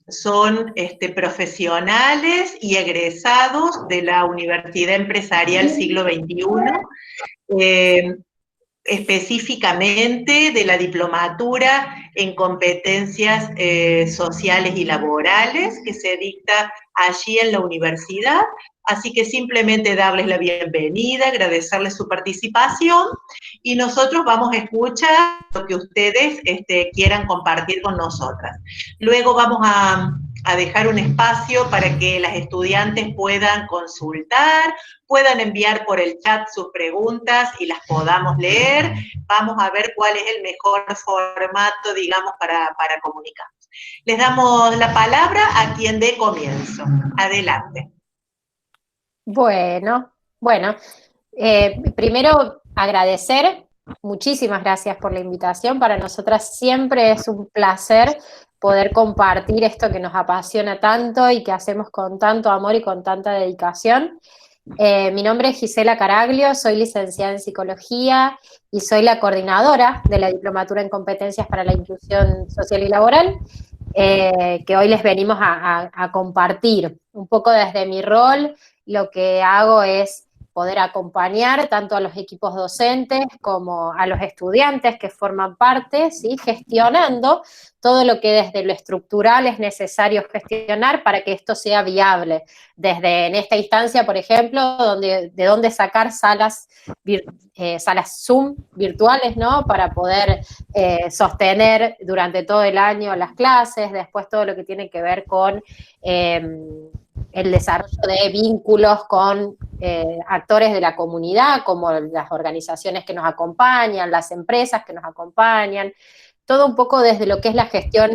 Son profesionales y egresados de la Universidad Empresarial Siglo XXI, específicamente de la diplomatura en competencias sociales y laborales que se dicta allí en la universidad. Así que simplemente darles la bienvenida, agradecerles su participación y nosotros vamos a escuchar lo que ustedes quieran compartir con nosotras. Luego vamos a dejar un espacio para que las estudiantes puedan consultar, puedan enviar por el chat sus preguntas y las podamos leer. Vamos a ver cuál es el mejor formato, digamos, para comunicarnos. Les damos la palabra a quien dé comienzo. Adelante. Bueno, primero agradecer, muchísimas gracias por la invitación. Para nosotras siempre es un placer poder compartir esto que nos apasiona tanto y que hacemos con tanto amor y con tanta dedicación. Mi nombre es Gisela Caraglio, soy licenciada en Psicología y soy la coordinadora de la Diplomatura en Competencias para la Inclusión Social y Laboral, que hoy les venimos a compartir. Un poco desde mi rol, lo que hago es poder acompañar tanto a los equipos docentes como a los estudiantes que forman parte, ¿sí? Gestionando todo lo que desde lo estructural es necesario gestionar para que esto sea viable. Desde en esta instancia, por ejemplo, de dónde sacar salas Zoom virtuales, ¿no? Para poder sostener durante todo el año las clases, después todo lo que tiene que ver con el desarrollo de vínculos con actores de la comunidad, como las organizaciones que nos acompañan, las empresas que nos acompañan, todo un poco desde lo que es la gestión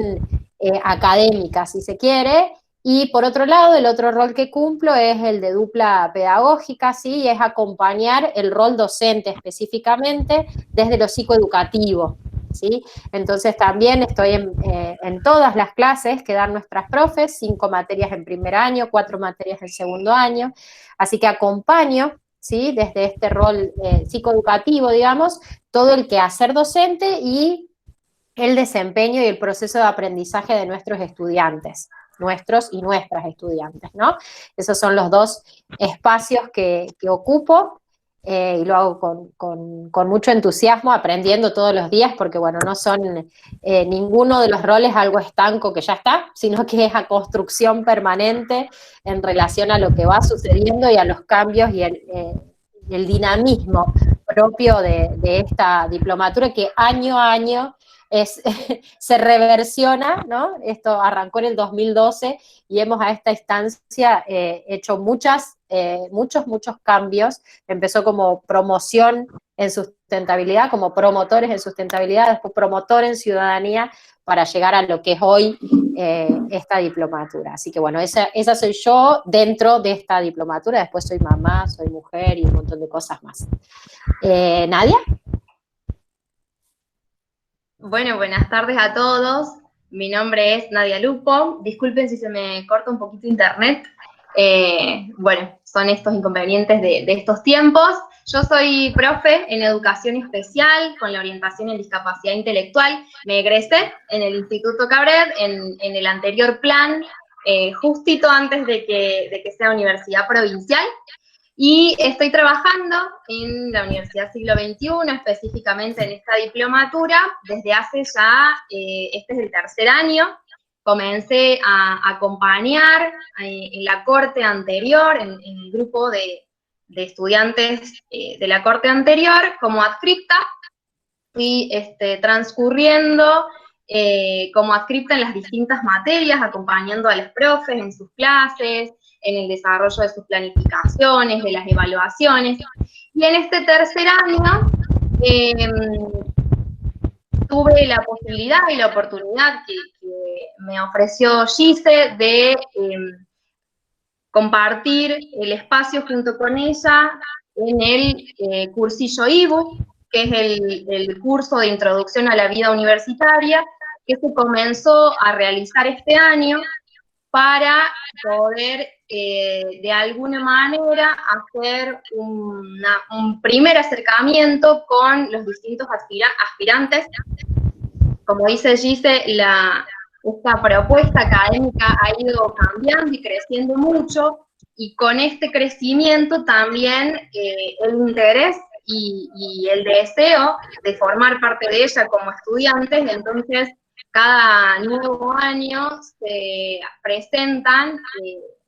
académica, si se quiere. Y por otro lado, el otro rol que cumplo es el de dupla pedagógica, ¿sí? Es acompañar el rol docente específicamente desde lo psicoeducativo, ¿sí? Entonces también estoy en todas las clases que dan nuestras profes, 5 materias en primer año, 4 materias en segundo año, así que acompaño, ¿sí? Desde este rol psicoeducativo, digamos, todo el quehacer docente y el desempeño y el proceso de aprendizaje de nuestros estudiantes, nuestros y nuestras estudiantes, ¿no? Esos son los dos espacios que ocupo, y lo hago con mucho entusiasmo, aprendiendo todos los días, porque bueno, no son ninguno de los roles algo estanco que ya está, sino que es a construcción permanente en relación a lo que va sucediendo y a los cambios y el dinamismo propio de esta diplomatura que año a año se reversiona, ¿no? Esto arrancó en el 2012 y hemos a esta instancia hecho muchos cambios. Empezó como promoción en sustentabilidad, como promotores en sustentabilidad, después promotor en ciudadanía, para llegar a lo que es hoy esta diplomatura. Así que bueno, esa soy yo dentro de esta diplomatura. Después soy mamá, soy mujer y un montón de cosas más. ¿Nadia? Bueno, buenas tardes a todos. Mi nombre es Nadia Lupo. Disculpen si se me corta un poquito internet. Bueno, son estos inconvenientes de estos tiempos. Yo soy profe en educación especial con la orientación en discapacidad intelectual. Me egresé en el Instituto Cabred en el anterior plan, justito antes de que sea universidad provincial. Y estoy trabajando en la Universidad Siglo XXI, específicamente en esta diplomatura, desde hace ya, este es el tercer año. Comencé a acompañar en la corte anterior, en el grupo de estudiantes de la corte anterior, como adscripta. Fui transcurriendo como adscripta en las distintas materias, acompañando a los profes en sus clases, en el desarrollo de sus planificaciones, de las evaluaciones. Y en este tercer año tuve la posibilidad y la oportunidad que me ofreció Gise de compartir el espacio junto con ella en el cursillo IBU, que es el curso de introducción a la vida universitaria, que se comenzó a realizar este año para poder de alguna manera hacer un primer acercamiento con los distintos aspirantes. Como dice Gise, esta propuesta académica ha ido cambiando y creciendo mucho, y con este crecimiento también el interés y el deseo de formar parte de ella como estudiantes. Entonces cada nuevo año se presentan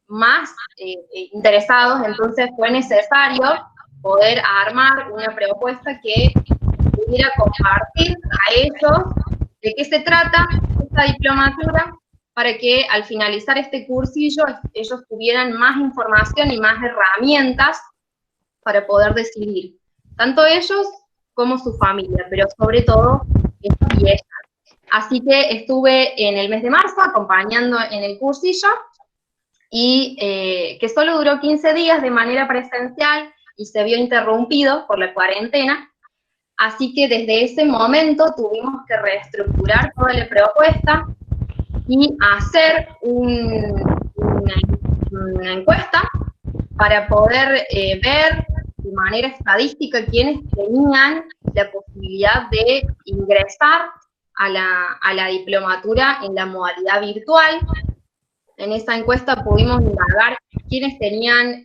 más interesados, entonces fue necesario poder armar una propuesta que pudiera compartir a ellos de qué se trata esta diplomatura, para que al finalizar este cursillo ellos tuvieran más información y más herramientas para poder decidir, tanto ellos como su familia, pero sobre todo ellos y ellas. Así que estuve en el mes de marzo acompañando en el cursillo, y que solo duró 15 días de manera presencial y se vio interrumpido por la cuarentena. Así que desde ese momento tuvimos que reestructurar toda la propuesta y hacer una encuesta para poder ver de manera estadística quiénes tenían la posibilidad de ingresar a la diplomatura en la modalidad virtual. En esa encuesta pudimos indagar quiénes tenían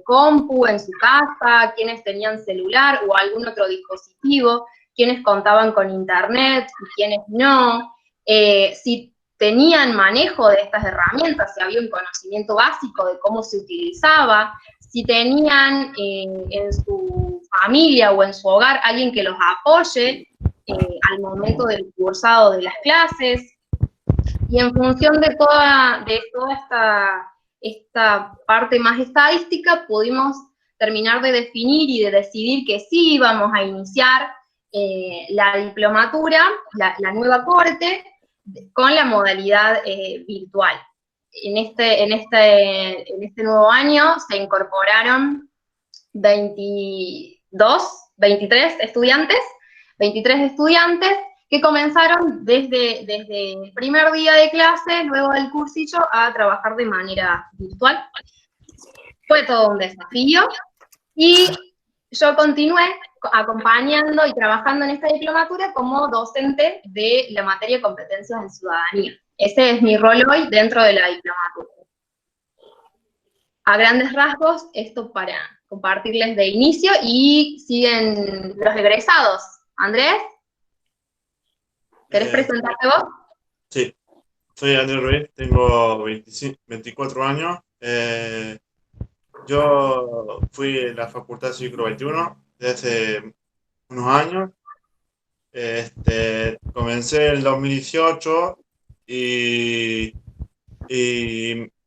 compu en su casa, quiénes tenían celular o algún otro dispositivo, quiénes contaban con internet y quiénes no, si tenían manejo de estas herramientas, si había un conocimiento básico de cómo se utilizaba, si tenían en su familia o en su hogar alguien que los apoye al momento del cursado de las clases. Y en función de toda esta parte más estadística, pudimos terminar de definir y de decidir que sí íbamos a iniciar la diplomatura, la nueva corte, con la modalidad virtual. En este nuevo año se incorporaron 23 estudiantes que comenzaron desde el primer día de clase, luego del cursillo, a trabajar de manera virtual. Fue todo un desafío, y yo continué acompañando y trabajando en esta diplomatura como docente de la materia de competencias en ciudadanía. Ese es mi rol hoy dentro de la diplomatura. A grandes rasgos, esto para compartirles de inicio, y siguen los egresados. Andrés, ¿querés presentarte vos? Sí, soy Andrés Ruiz, tengo 24 años. Yo fui en la Facultad Ciclo XXI desde hace unos años. Comencé en el 2018 y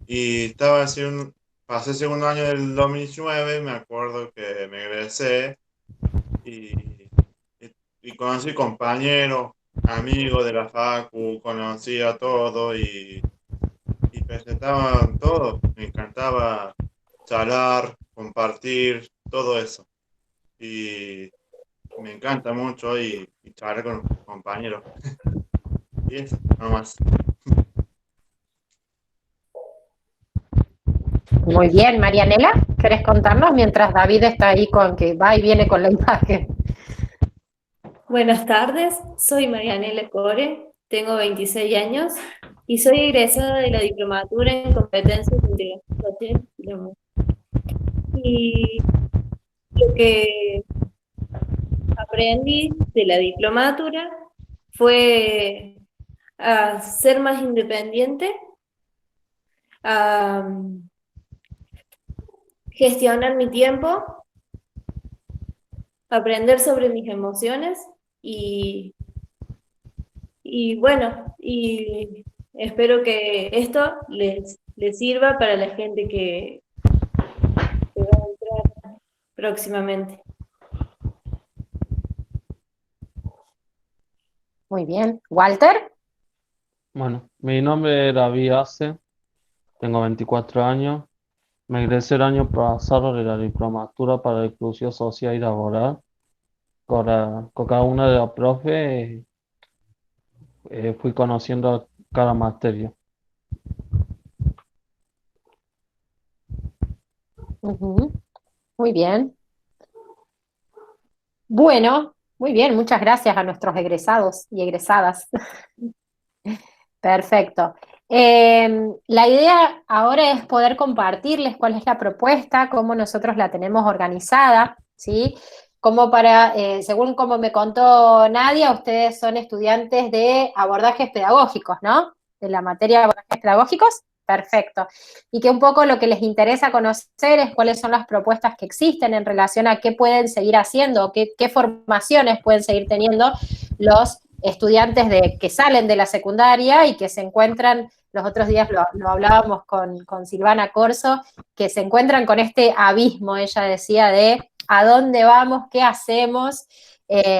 estaba pasé el segundo año del 2019, me acuerdo que me egresé y conocí compañeros, amigos de la facu, conocí a todos y presentaban todo. Me encantaba charlar, compartir, todo eso. Y me encanta mucho y charlar con compañeros. Y eso, nada más. Muy bien, Marianela, ¿querés contarnos mientras David está ahí con que va y viene con la imagen? Buenas tardes, soy Marianela Core, tengo 26 años y soy egresada de la diplomatura en competencias de integración social y laboral. Y lo que aprendí de la diplomatura fue a ser más independiente, a gestionar mi tiempo, aprender sobre mis emociones y bueno, y espero que esto les sirva para la gente que va a entrar próximamente. Muy bien. ¿Walter? Bueno, mi nombre es David Ace, tengo 24 años. Me egresé el año pasado de la diplomatura para inclusión social y laboral. Con cada una de las profes fui conociendo cada materia. Muy bien. Bueno, muy bien, muchas gracias a nuestros egresados y egresadas. Perfecto. La idea ahora es poder compartirles cuál es la propuesta, cómo nosotros la tenemos organizada, ¿sí? Como para, según como me contó Nadia, ustedes son estudiantes de abordajes pedagógicos, ¿no? De la materia de abordajes pedagógicos. Perfecto. Y que un poco lo que les interesa conocer es cuáles son las propuestas que existen en relación a qué pueden seguir haciendo, qué formaciones pueden seguir teniendo los estudiantes que salen de la secundaria y que se encuentran, los otros días lo hablábamos con Silvana Corso, que se encuentran con este abismo, ella decía, de a dónde vamos, qué hacemos,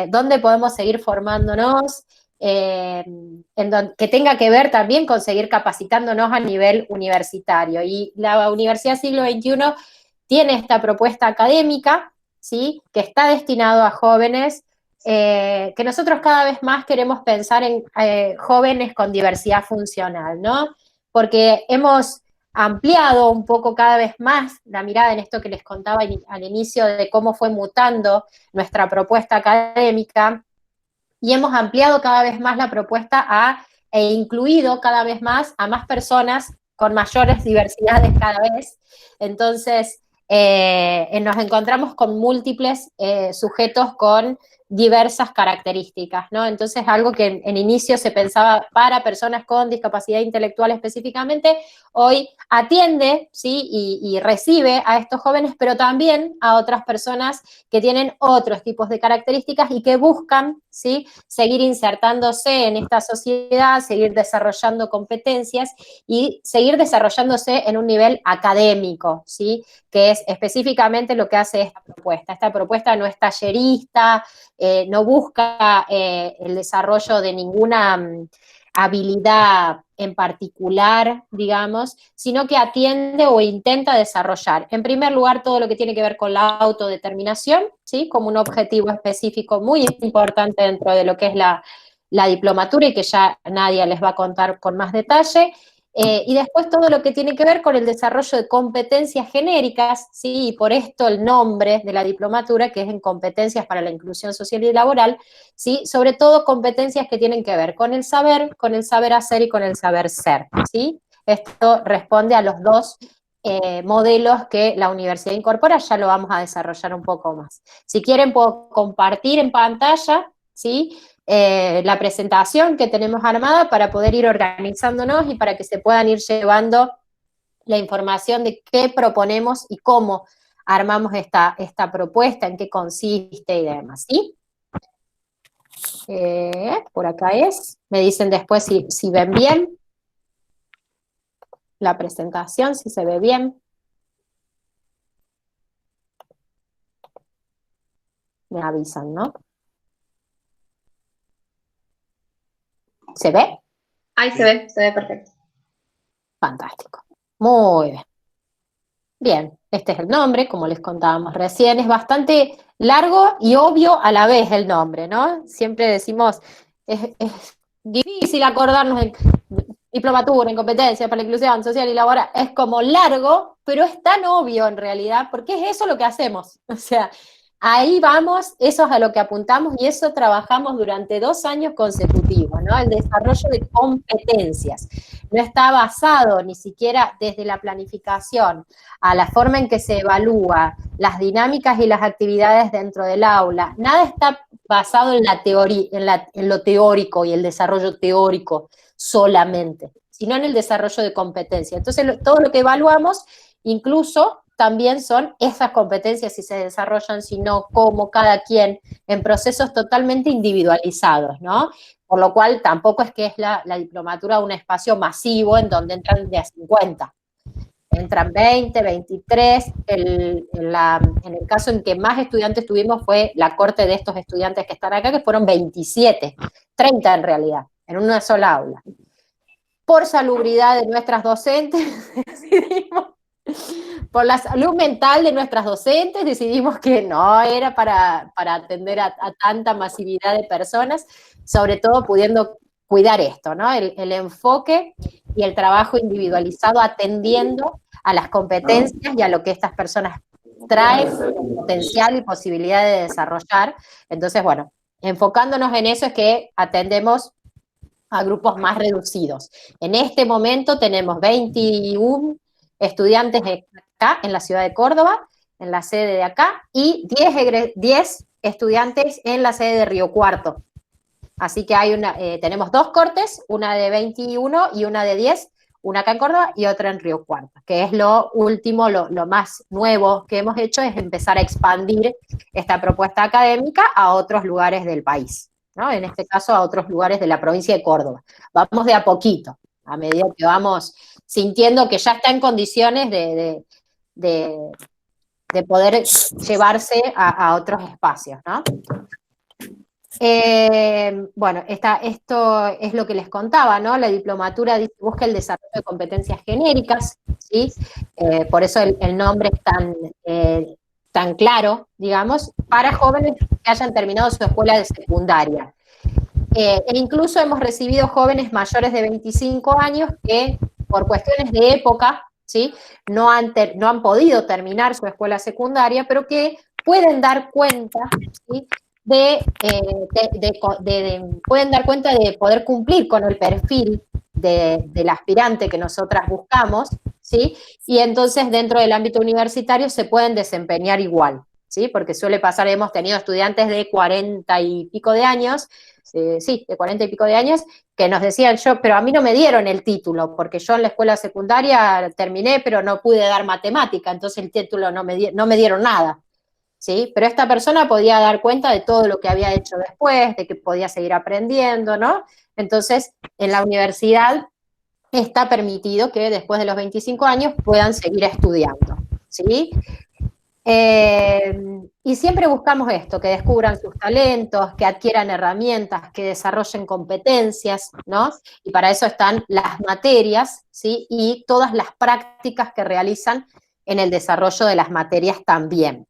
dónde podemos seguir formándonos, que tenga que ver también con seguir capacitándonos a nivel universitario. Y la Universidad Siglo XXI tiene esta propuesta académica, ¿sí? Que está destinado a jóvenes, que nosotros cada vez más queremos pensar en jóvenes con diversidad funcional, ¿no? Porque hemos ampliado un poco cada vez más la mirada en esto que les contaba al inicio de cómo fue mutando nuestra propuesta académica, y hemos ampliado cada vez más la propuesta e incluido cada vez más a más personas con mayores diversidades cada vez. Entonces, nos encontramos con múltiples sujetos con diversas características, ¿no? Entonces, algo que en inicio se pensaba para personas con discapacidad intelectual específicamente, hoy atiende, ¿sí? Y recibe a estos jóvenes, pero también a otras personas que tienen otros tipos de características y que buscan, ¿sí? Seguir insertándose en esta sociedad, seguir desarrollando competencias y seguir desarrollándose en un nivel académico, ¿sí? Que es específicamente lo que hace esta propuesta. Esta propuesta no es tallerista, no busca el desarrollo de ninguna habilidad en particular, digamos, sino que atiende o intenta desarrollar, en primer lugar, todo lo que tiene que ver con la autodeterminación, ¿sí? Como un objetivo específico muy importante dentro de lo que es la diplomatura y que ya Nadia les va a contar con más detalle. Y después todo lo que tiene que ver con el desarrollo de competencias genéricas, ¿sí? Y por esto el nombre de la diplomatura, que es en competencias para la inclusión social y laboral, ¿sí? Sobre todo competencias que tienen que ver con el saber hacer y con el saber ser, ¿sí? Esto responde a los dos modelos que la universidad incorpora, ya lo vamos a desarrollar un poco más. Si quieren puedo compartir en pantalla, ¿sí? La presentación que tenemos armada para poder ir organizándonos y para que se puedan ir llevando la información de qué proponemos y cómo armamos esta propuesta, en qué consiste y demás, ¿sí? Por acá es. Me dicen después si ven bien la presentación, si se ve bien. Me avisan, ¿no? ¿Se ve? Ahí se ve perfecto. Fantástico. Muy bien. Bien, este es el nombre, como les contábamos recién, es bastante largo y obvio a la vez el nombre, ¿no? Siempre decimos, es difícil acordarnos de diplomatura en competencia para la inclusión social y laboral, es como largo, pero es tan obvio en realidad, porque es eso lo que hacemos, o sea, ahí vamos, eso es a lo que apuntamos y eso trabajamos durante 2 años consecutivos, ¿no? El desarrollo de competencias. No está basado ni siquiera desde la planificación a la forma en que se evalúa las dinámicas y las actividades dentro del aula. Nada está basado en la teoría, en lo teórico y el desarrollo teórico solamente, sino en el desarrollo de competencias. Entonces, todo lo que evaluamos, incluso también son esas competencias si se desarrollan, sino como cada quien en procesos totalmente individualizados, ¿no? Por lo cual tampoco es que es la diplomatura un espacio masivo en donde entran de a 50. Entran 20, 23, en el caso en que más estudiantes tuvimos fue la corte de estos estudiantes que están acá, que fueron 27, 30 en realidad, en una sola aula. Por salubridad de nuestras docentes, decidimos, por la salud mental de nuestras docentes, decidimos que no era para atender a tanta masividad de personas, sobre todo pudiendo cuidar esto, ¿no? El enfoque y el trabajo individualizado atendiendo a las competencias y a lo que estas personas traen, potencial y posibilidad de desarrollar. Entonces, bueno, enfocándonos en eso es que atendemos a grupos más reducidos. En este momento tenemos 21 estudiantes acá en la ciudad de Córdoba, en la sede de acá, y 10 estudiantes en la sede de Río Cuarto. Así que tenemos 2 cortes, una de 21 y una de 10, una acá en Córdoba y otra en Río Cuarto, que es lo último, lo más nuevo que hemos hecho, es empezar a expandir esta propuesta académica a otros lugares del país, ¿no? En este caso a otros lugares de la provincia de Córdoba. Vamos de a poquito, a medida que vamos sintiendo que ya está en condiciones de poder llevarse a otros espacios, ¿no? Bueno, esto es lo que les contaba, ¿no? La diplomatura busca el desarrollo de competencias genéricas, ¿sí? Por eso el nombre es tan claro, digamos, para jóvenes que hayan terminado su escuela de secundaria. E incluso hemos recibido jóvenes mayores de 25 años que, por cuestiones de época, ¿sí? No han podido terminar su escuela secundaria, pero que pueden dar cuenta, ¿sí? Pueden dar cuenta de poder cumplir con el perfil del aspirante que nosotras buscamos, ¿sí? Y entonces dentro del ámbito universitario se pueden desempeñar igual, ¿sí? Porque suele pasar, hemos tenido estudiantes de 40 y pico de años, de 40 y pico de años, que nos decían, pero a mí no me dieron el título, porque yo en la escuela secundaria terminé, pero no pude dar matemática, entonces el título no me dieron nada. ¿Sí? Pero esta persona podía dar cuenta de todo lo que había hecho después, de que podía seguir aprendiendo, ¿no? Entonces, en la universidad está permitido que después de los 25 años puedan seguir estudiando, ¿sí? Y siempre buscamos esto, que descubran sus talentos, que adquieran herramientas, que desarrollen competencias, ¿no? Y para eso están las materias, ¿sí? Y todas las prácticas que realizan en el desarrollo de las materias también.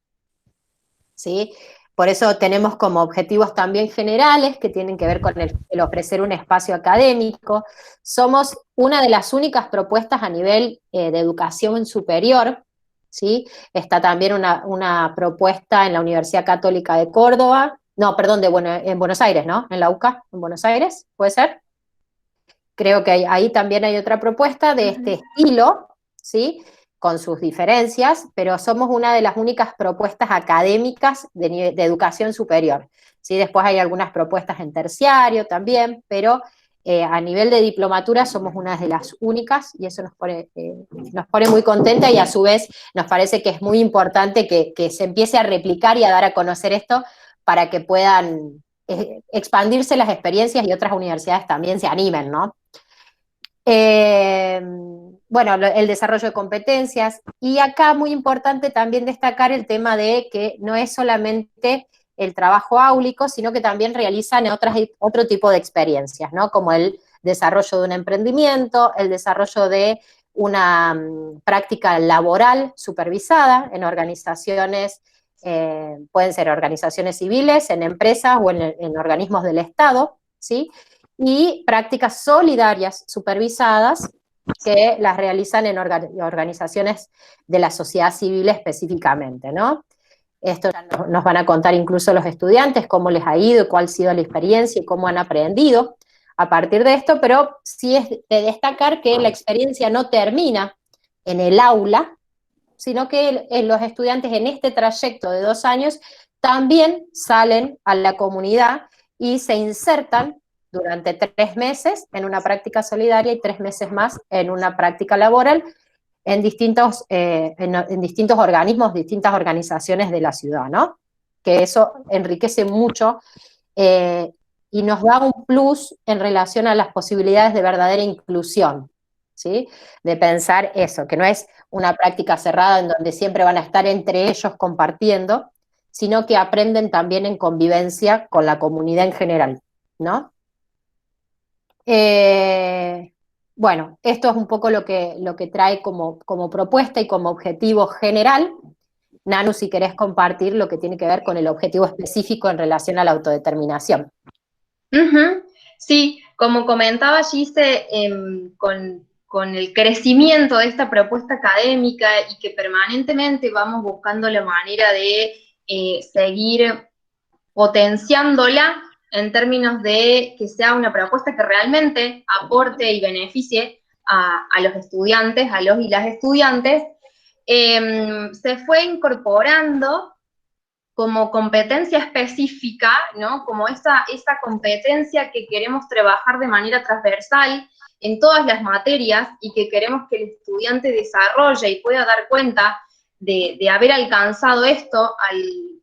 ¿Sí? Por eso tenemos como objetivos también generales que tienen que ver con el ofrecer un espacio académico. Somos una de las únicas propuestas a nivel de educación superior, ¿sí? Está también una propuesta en la Universidad Católica de Córdoba, en Buenos Aires, ¿no? En la UCA, en Buenos Aires, ¿puede ser? Creo que ahí también hay otra propuesta de este estilo, ¿sí? Con sus diferencias, pero somos una de las únicas propuestas académicas de educación superior, ¿sí? Después hay algunas propuestas en terciario también, pero a nivel de diplomatura somos una de las únicas, y eso nos pone muy contenta, y a su vez nos parece que es muy importante que se empiece a replicar y a dar a conocer esto para que puedan expandirse las experiencias y otras universidades también se animen, ¿no? Bueno, el desarrollo de competencias, y acá muy importante también destacar el tema de que no es solamente el trabajo áulico, sino que también realizan otro tipo de experiencias, ¿no? Como el desarrollo de un emprendimiento, el desarrollo de una práctica laboral supervisada en organizaciones, pueden ser organizaciones civiles, en empresas o en organismos del Estado, ¿sí? Y prácticas solidarias supervisadas que las realizan en organizaciones de la sociedad civil específicamente, ¿no? Esto ya nos van a contar incluso los estudiantes, cómo les ha ido, cuál ha sido la experiencia y cómo han aprendido a partir de esto, pero sí es de destacar que la experiencia no termina en el aula, sino que los estudiantes en este trayecto de 2 años también salen a la comunidad y se insertan durante 3 meses en una práctica solidaria y 3 meses más en una práctica laboral en distintos organismos, distintas organizaciones de la ciudad, ¿no? Que eso enriquece mucho y nos da un plus en relación a las posibilidades de verdadera inclusión, ¿sí? De pensar eso, que no es una práctica cerrada en donde siempre van a estar entre ellos compartiendo, sino que aprenden también en convivencia con la comunidad en general, ¿no? Bueno, esto es un poco lo que trae como propuesta y como objetivo general. Nanu, si querés compartir lo que tiene que ver con el objetivo específico en relación a la autodeterminación. Sí, como comentaba Gise, con el crecimiento de esta propuesta académica y que permanentemente vamos buscando la manera de seguir potenciándola, en términos de que sea una propuesta que realmente aporte y beneficie a los estudiantes, a los y las estudiantes, se fue incorporando como competencia específica, ¿no? Como esa competencia que queremos trabajar de manera transversal en todas las materias y que queremos que el estudiante desarrolle y pueda dar cuenta de haber alcanzado esto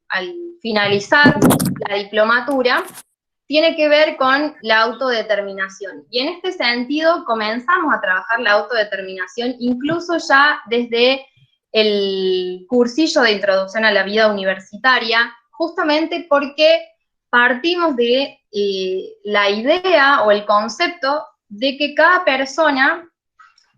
al finalizar la diplomatura, tiene que ver con la autodeterminación. Y en este sentido comenzamos a trabajar la autodeterminación incluso ya desde el cursillo de introducción a la vida universitaria, justamente porque partimos de la idea o el concepto de que cada persona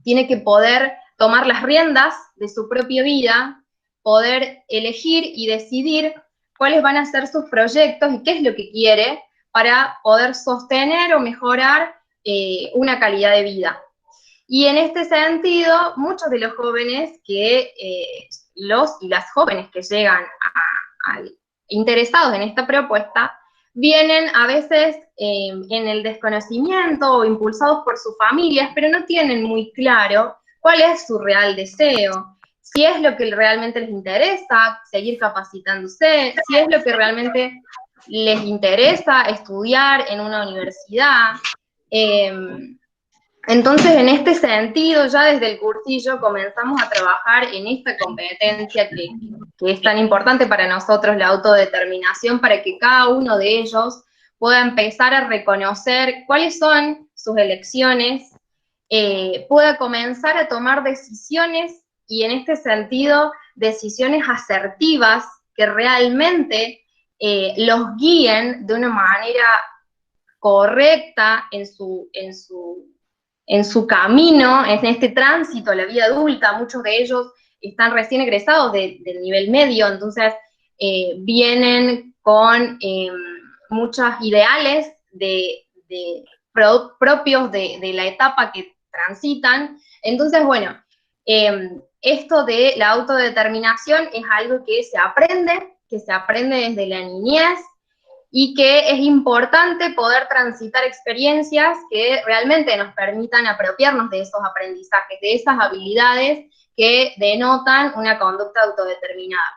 tiene que poder tomar las riendas de su propia vida, poder elegir y decidir cuáles van a ser sus proyectos y qué es lo que quiere para poder sostener o mejorar una calidad de vida. Y en este sentido, muchos de los jóvenes los y las jóvenes que llegan interesados en esta propuesta, vienen a veces en el desconocimiento o impulsados por sus familias, pero no tienen muy claro cuál es su real deseo, si es lo que realmente les interesa, seguir capacitándose, si es lo que realmente les interesa estudiar en una universidad. Entonces, en este sentido, ya desde el cursillo comenzamos a trabajar en esta competencia que es tan importante para nosotros, la autodeterminación, para que cada uno de ellos pueda empezar a reconocer cuáles son sus elecciones, pueda comenzar a tomar decisiones y en este sentido, decisiones asertivas que realmente los guíen de una manera correcta en su camino, en este tránsito a la vida adulta. Muchos de ellos están recién egresados del nivel medio, entonces vienen con muchos ideales propios de la etapa que transitan. Entonces, bueno, esto de la autodeterminación es algo que se aprende desde la niñez, y que es importante poder transitar experiencias que realmente nos permitan apropiarnos de esos aprendizajes, de esas habilidades que denotan una conducta autodeterminada.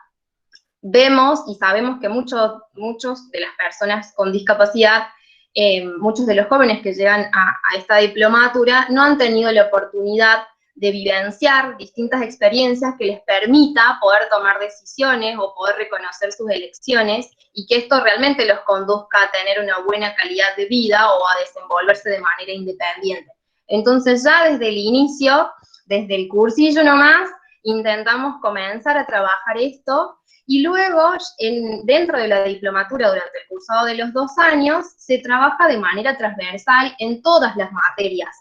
Vemos y sabemos que muchos de las personas con discapacidad, muchos de los jóvenes que llegan a esta diplomatura no han tenido la oportunidad de vivenciar distintas experiencias que les permita poder tomar decisiones o poder reconocer sus elecciones y que esto realmente los conduzca a tener una buena calidad de vida o a desenvolverse de manera independiente. Entonces ya desde el inicio, desde el cursillo nomás, intentamos comenzar a trabajar esto y luego dentro de la diplomatura durante el cursado de los 2 años se trabaja de manera transversal en todas las materias.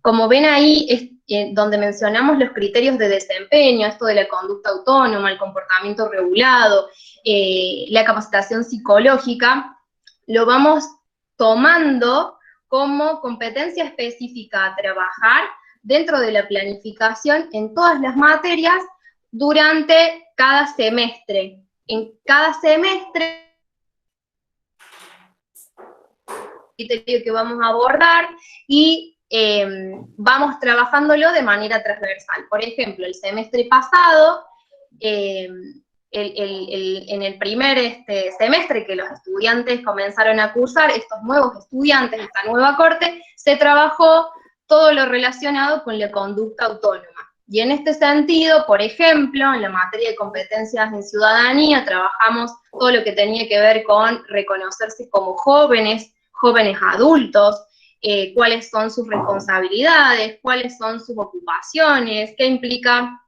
Como ven ahí, donde mencionamos los criterios de desempeño, esto de la conducta autónoma, el comportamiento regulado, la capacitación psicológica, lo vamos tomando como competencia específica a trabajar dentro de la planificación en todas las materias durante cada semestre. En cada semestre, el criterio que vamos a abordar y vamos trabajándolo de manera transversal. Por ejemplo, el semestre pasado, en el primer semestre que los estudiantes comenzaron a cursar, estos nuevos estudiantes, esta nueva corte, se trabajó todo lo relacionado con la conducta autónoma. Y en este sentido, por ejemplo, en la materia de competencias en ciudadanía, trabajamos todo lo que tenía que ver con reconocerse como jóvenes adultos, cuáles son sus responsabilidades, cuáles son sus ocupaciones, qué implica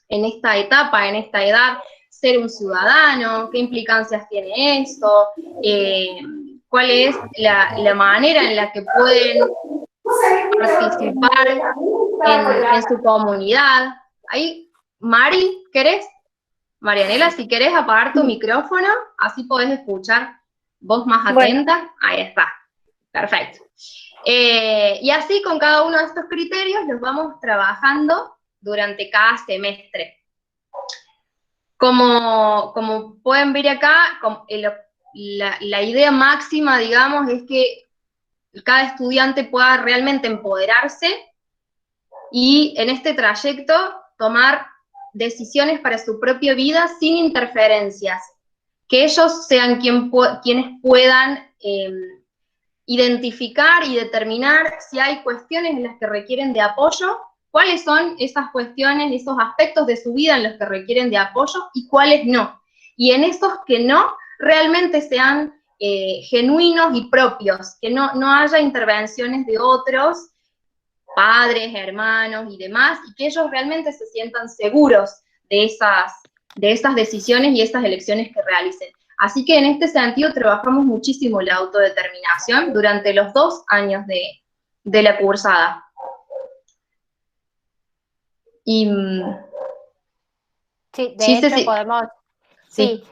en esta etapa, en esta edad, ser un ciudadano, qué implicancias tiene eso, cuál es la manera en la que pueden participar en su comunidad. Ahí, Mari, ¿querés? Marianela, si querés apagar tu micrófono, así podés escuchar vos más atenta. Bueno. Ahí está, perfecto. Y así con cada uno de estos criterios los vamos trabajando durante cada semestre. Como pueden ver acá, la idea máxima, digamos, es que cada estudiante pueda realmente empoderarse y en este trayecto tomar decisiones para su propia vida sin interferencias, que ellos sean quienes puedan identificar y determinar si hay cuestiones en las que requieren de apoyo, cuáles son esas cuestiones, esos aspectos de su vida en los que requieren de apoyo y cuáles no. Y en esos que no, realmente sean genuinos y propios, que no haya intervenciones de otros, padres, hermanos y demás, y que ellos realmente se sientan seguros de esas decisiones y esas elecciones que realicen. Así que en este sentido trabajamos muchísimo la autodeterminación durante los 2 años de la cursada. Y, sí, de hecho podemos, sí,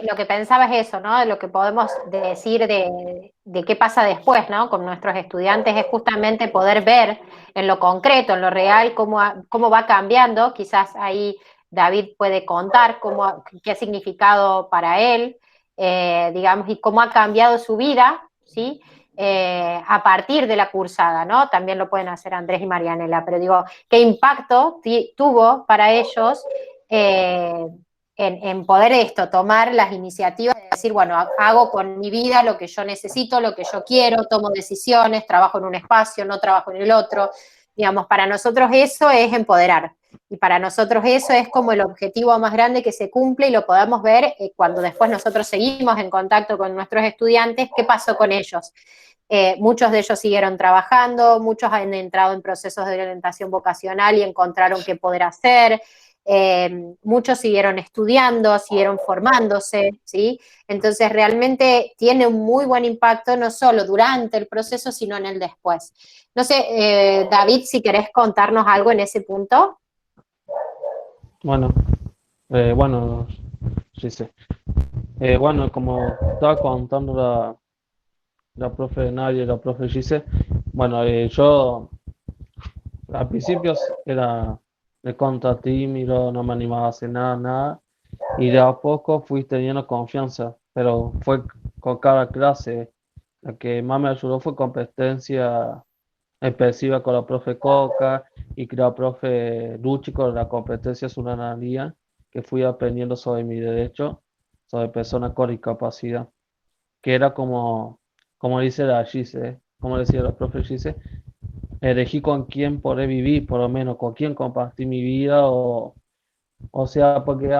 lo que pensaba es eso, ¿no? Lo que podemos decir de qué pasa después, ¿no? Con nuestros estudiantes es justamente poder ver en lo concreto, en lo real, cómo va cambiando. Quizás ahí David puede contar qué ha significado para él, digamos, y cómo ha cambiado su vida, ¿sí? A partir de la cursada, ¿no? También lo pueden hacer Andrés y Marianela, pero digo, ¿qué impacto tuvo para ellos en poder tomar las iniciativas de decir, bueno, hago con mi vida lo que yo necesito, lo que yo quiero, tomo decisiones, trabajo en un espacio, no trabajo en el otro? Digamos, para nosotros eso es empoderar. Y para nosotros eso es como el objetivo más grande que se cumple y lo podemos ver cuando después nosotros seguimos en contacto con nuestros estudiantes, qué pasó con ellos. Muchos de ellos siguieron trabajando, muchos han entrado en procesos de orientación vocacional y encontraron qué poder hacer. Muchos siguieron estudiando, siguieron formándose, ¿sí? Entonces realmente tiene un muy buen impacto no solo durante el proceso, sino en el después. No sé, David, si querés contarnos algo en ese punto. Bueno, sí, sí. Bueno, como estaba contando la profe Nadia y la profe Gise, bueno, yo al principio era de contra tímido, no me animaba a hacer nada, y de a poco fui teniendo confianza, pero fue con cada clase. La que más me ayudó fue competencia expresiva con la profe Coca y con la profe Luchi con la competencia ciudadanía, que fui aprendiendo sobre mi derecho, sobre personas con discapacidad, que era como dice la Gise, como decía la profe Gise, elegí con quién poder vivir, por lo menos con quién compartir mi vida, o sea, porque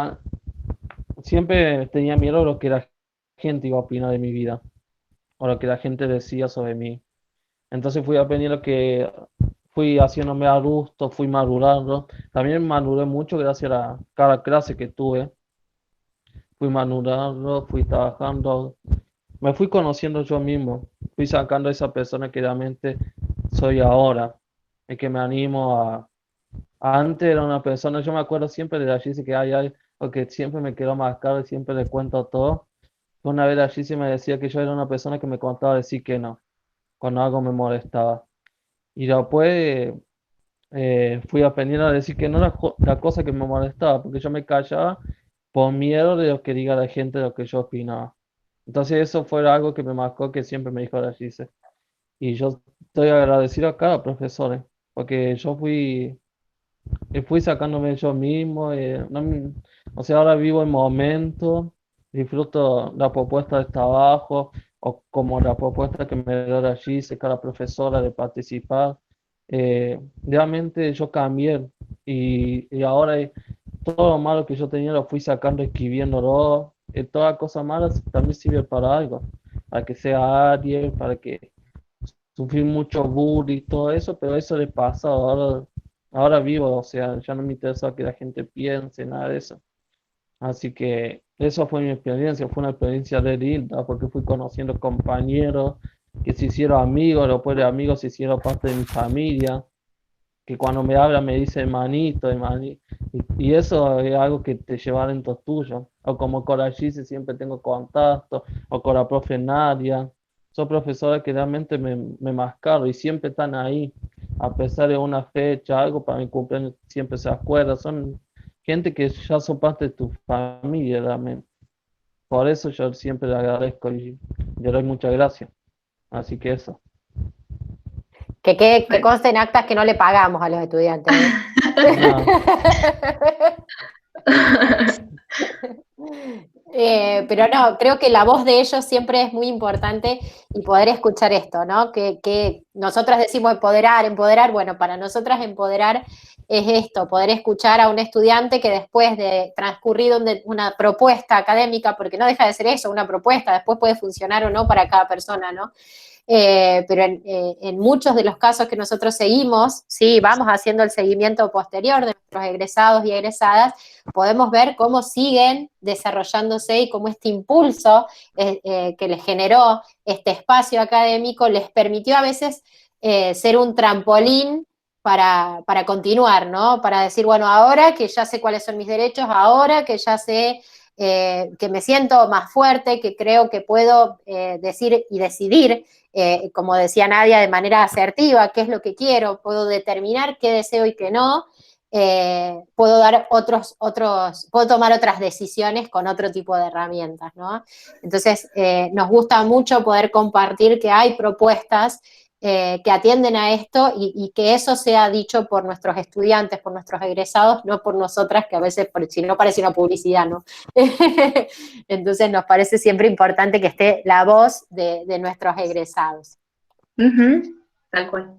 siempre tenía miedo de lo que la gente iba a opinar de mi vida, o lo que la gente decía sobre mí. Entonces fui aprendiendo que fui haciéndome adulto, fui madurando. También maduré mucho gracias a cada clase que tuve. Fui madurando, fui trabajando, me fui conociendo yo mismo, fui sacando a esa persona que realmente soy ahora, el que me animo Antes era una persona, yo me acuerdo siempre de la Gise que hay algo que siempre me quedó marcado y siempre le cuento todo. Una vez la Gise me decía que yo era una persona que me contaba decir que no, cuando algo me molestaba. Y después fui aprendiendo a decir que no era la cosa que me molestaba, porque yo me callaba por miedo de lo que diga la gente, de lo que yo opinaba. Entonces eso fue algo que me marcó, que siempre me dijo la Gise. Y yo estoy agradecido a cada profesor, porque yo fui sacándome yo mismo. O sea, ahora vivo el momento, disfruto la propuesta de trabajo, o como la propuesta que me da la Gise, cada profesora de participar. Realmente yo cambié y ahora todo lo malo que yo tenía lo fui sacando, escribiéndolo. Todas las cosas malas también sirve para algo, para que sea alguien, para que sufrir mucho bullying y todo eso, pero eso le pasa ahora vivo, o sea, ya no me interesa que la gente piense, nada de eso. Así que eso fue mi experiencia, fue una experiencia de linda, porque fui conociendo compañeros que se hicieron amigos, después de amigos se hicieron parte de mi familia, que cuando me hablan me dicen manito, y eso es algo que te lleva dentro tuyo. O como con la Gise siempre tengo contacto, o con la profe Nadia. Son profesores que realmente me marcaron y siempre están ahí, a pesar de una fecha, algo para mi cumpleaños, siempre se acuerdan. Son gente que ya son parte de tu familia realmente. por eso yo siempre le agradezco y le doy muchas gracias. Así que eso. Que conste en actas que no le pagamos a los estudiantes, ¿eh? No, Pero no, creo que la voz de ellos siempre es muy importante y poder escuchar esto, ¿no? Que nosotras decimos empoderar, bueno, para nosotras empoderar es esto, poder escuchar a un estudiante que después de transcurrido una propuesta académica, porque no deja de ser eso, una propuesta, después puede funcionar o no para cada persona, ¿no? Pero en muchos de los casos que nosotros seguimos, sí, vamos haciendo el seguimiento posterior de nuestros egresados y egresadas, podemos ver cómo siguen desarrollándose y cómo este impulso que les generó este espacio académico les permitió a veces ser un trampolín para continuar, ¿no? Para decir, bueno, ahora que ya sé cuáles son mis derechos, ahora que ya sé que me siento más fuerte, que creo que puedo decir y decidir, como decía Nadia, de manera asertiva, qué es lo que quiero, puedo determinar qué deseo y qué no, puedo dar puedo tomar otras decisiones con otro tipo de herramientas, ¿no? Entonces, nos gusta mucho poder compartir que hay propuestas que atienden a esto y que eso sea dicho por nuestros estudiantes, por nuestros egresados, no por nosotras, que a veces, si no, parece una publicidad, ¿no? Entonces nos parece siempre importante que esté la voz de nuestros egresados. Tal cual.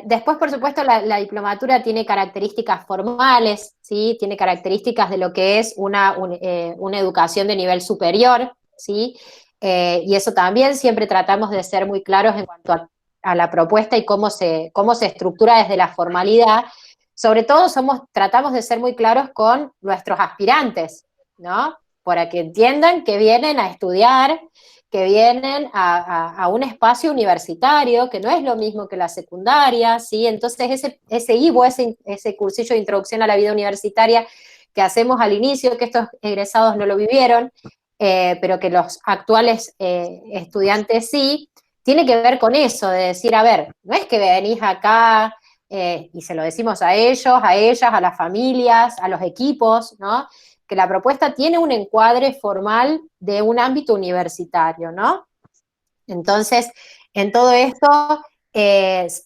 Después, por supuesto, la diplomatura tiene características formales, ¿sí? Tiene características de lo que es una educación de nivel superior, ¿sí? Y eso también siempre tratamos de ser muy claros en cuanto a la propuesta y cómo se estructura desde la formalidad. Sobre todo tratamos de ser muy claros con nuestros aspirantes, ¿no? Para que entiendan que vienen a estudiar, que vienen a un espacio universitario, que no es lo mismo que la secundaria, ¿sí? Entonces ese IVO, ese cursillo de introducción a la vida universitaria que hacemos al inicio, que estos egresados no lo vivieron, pero que los actuales estudiantes sí, tiene que ver con eso, de decir, a ver, no es que venís acá y se lo decimos a ellos, a ellas, a las familias, a los equipos, ¿no? Que la propuesta tiene un encuadre formal de un ámbito universitario, ¿no? Entonces, en todo esto,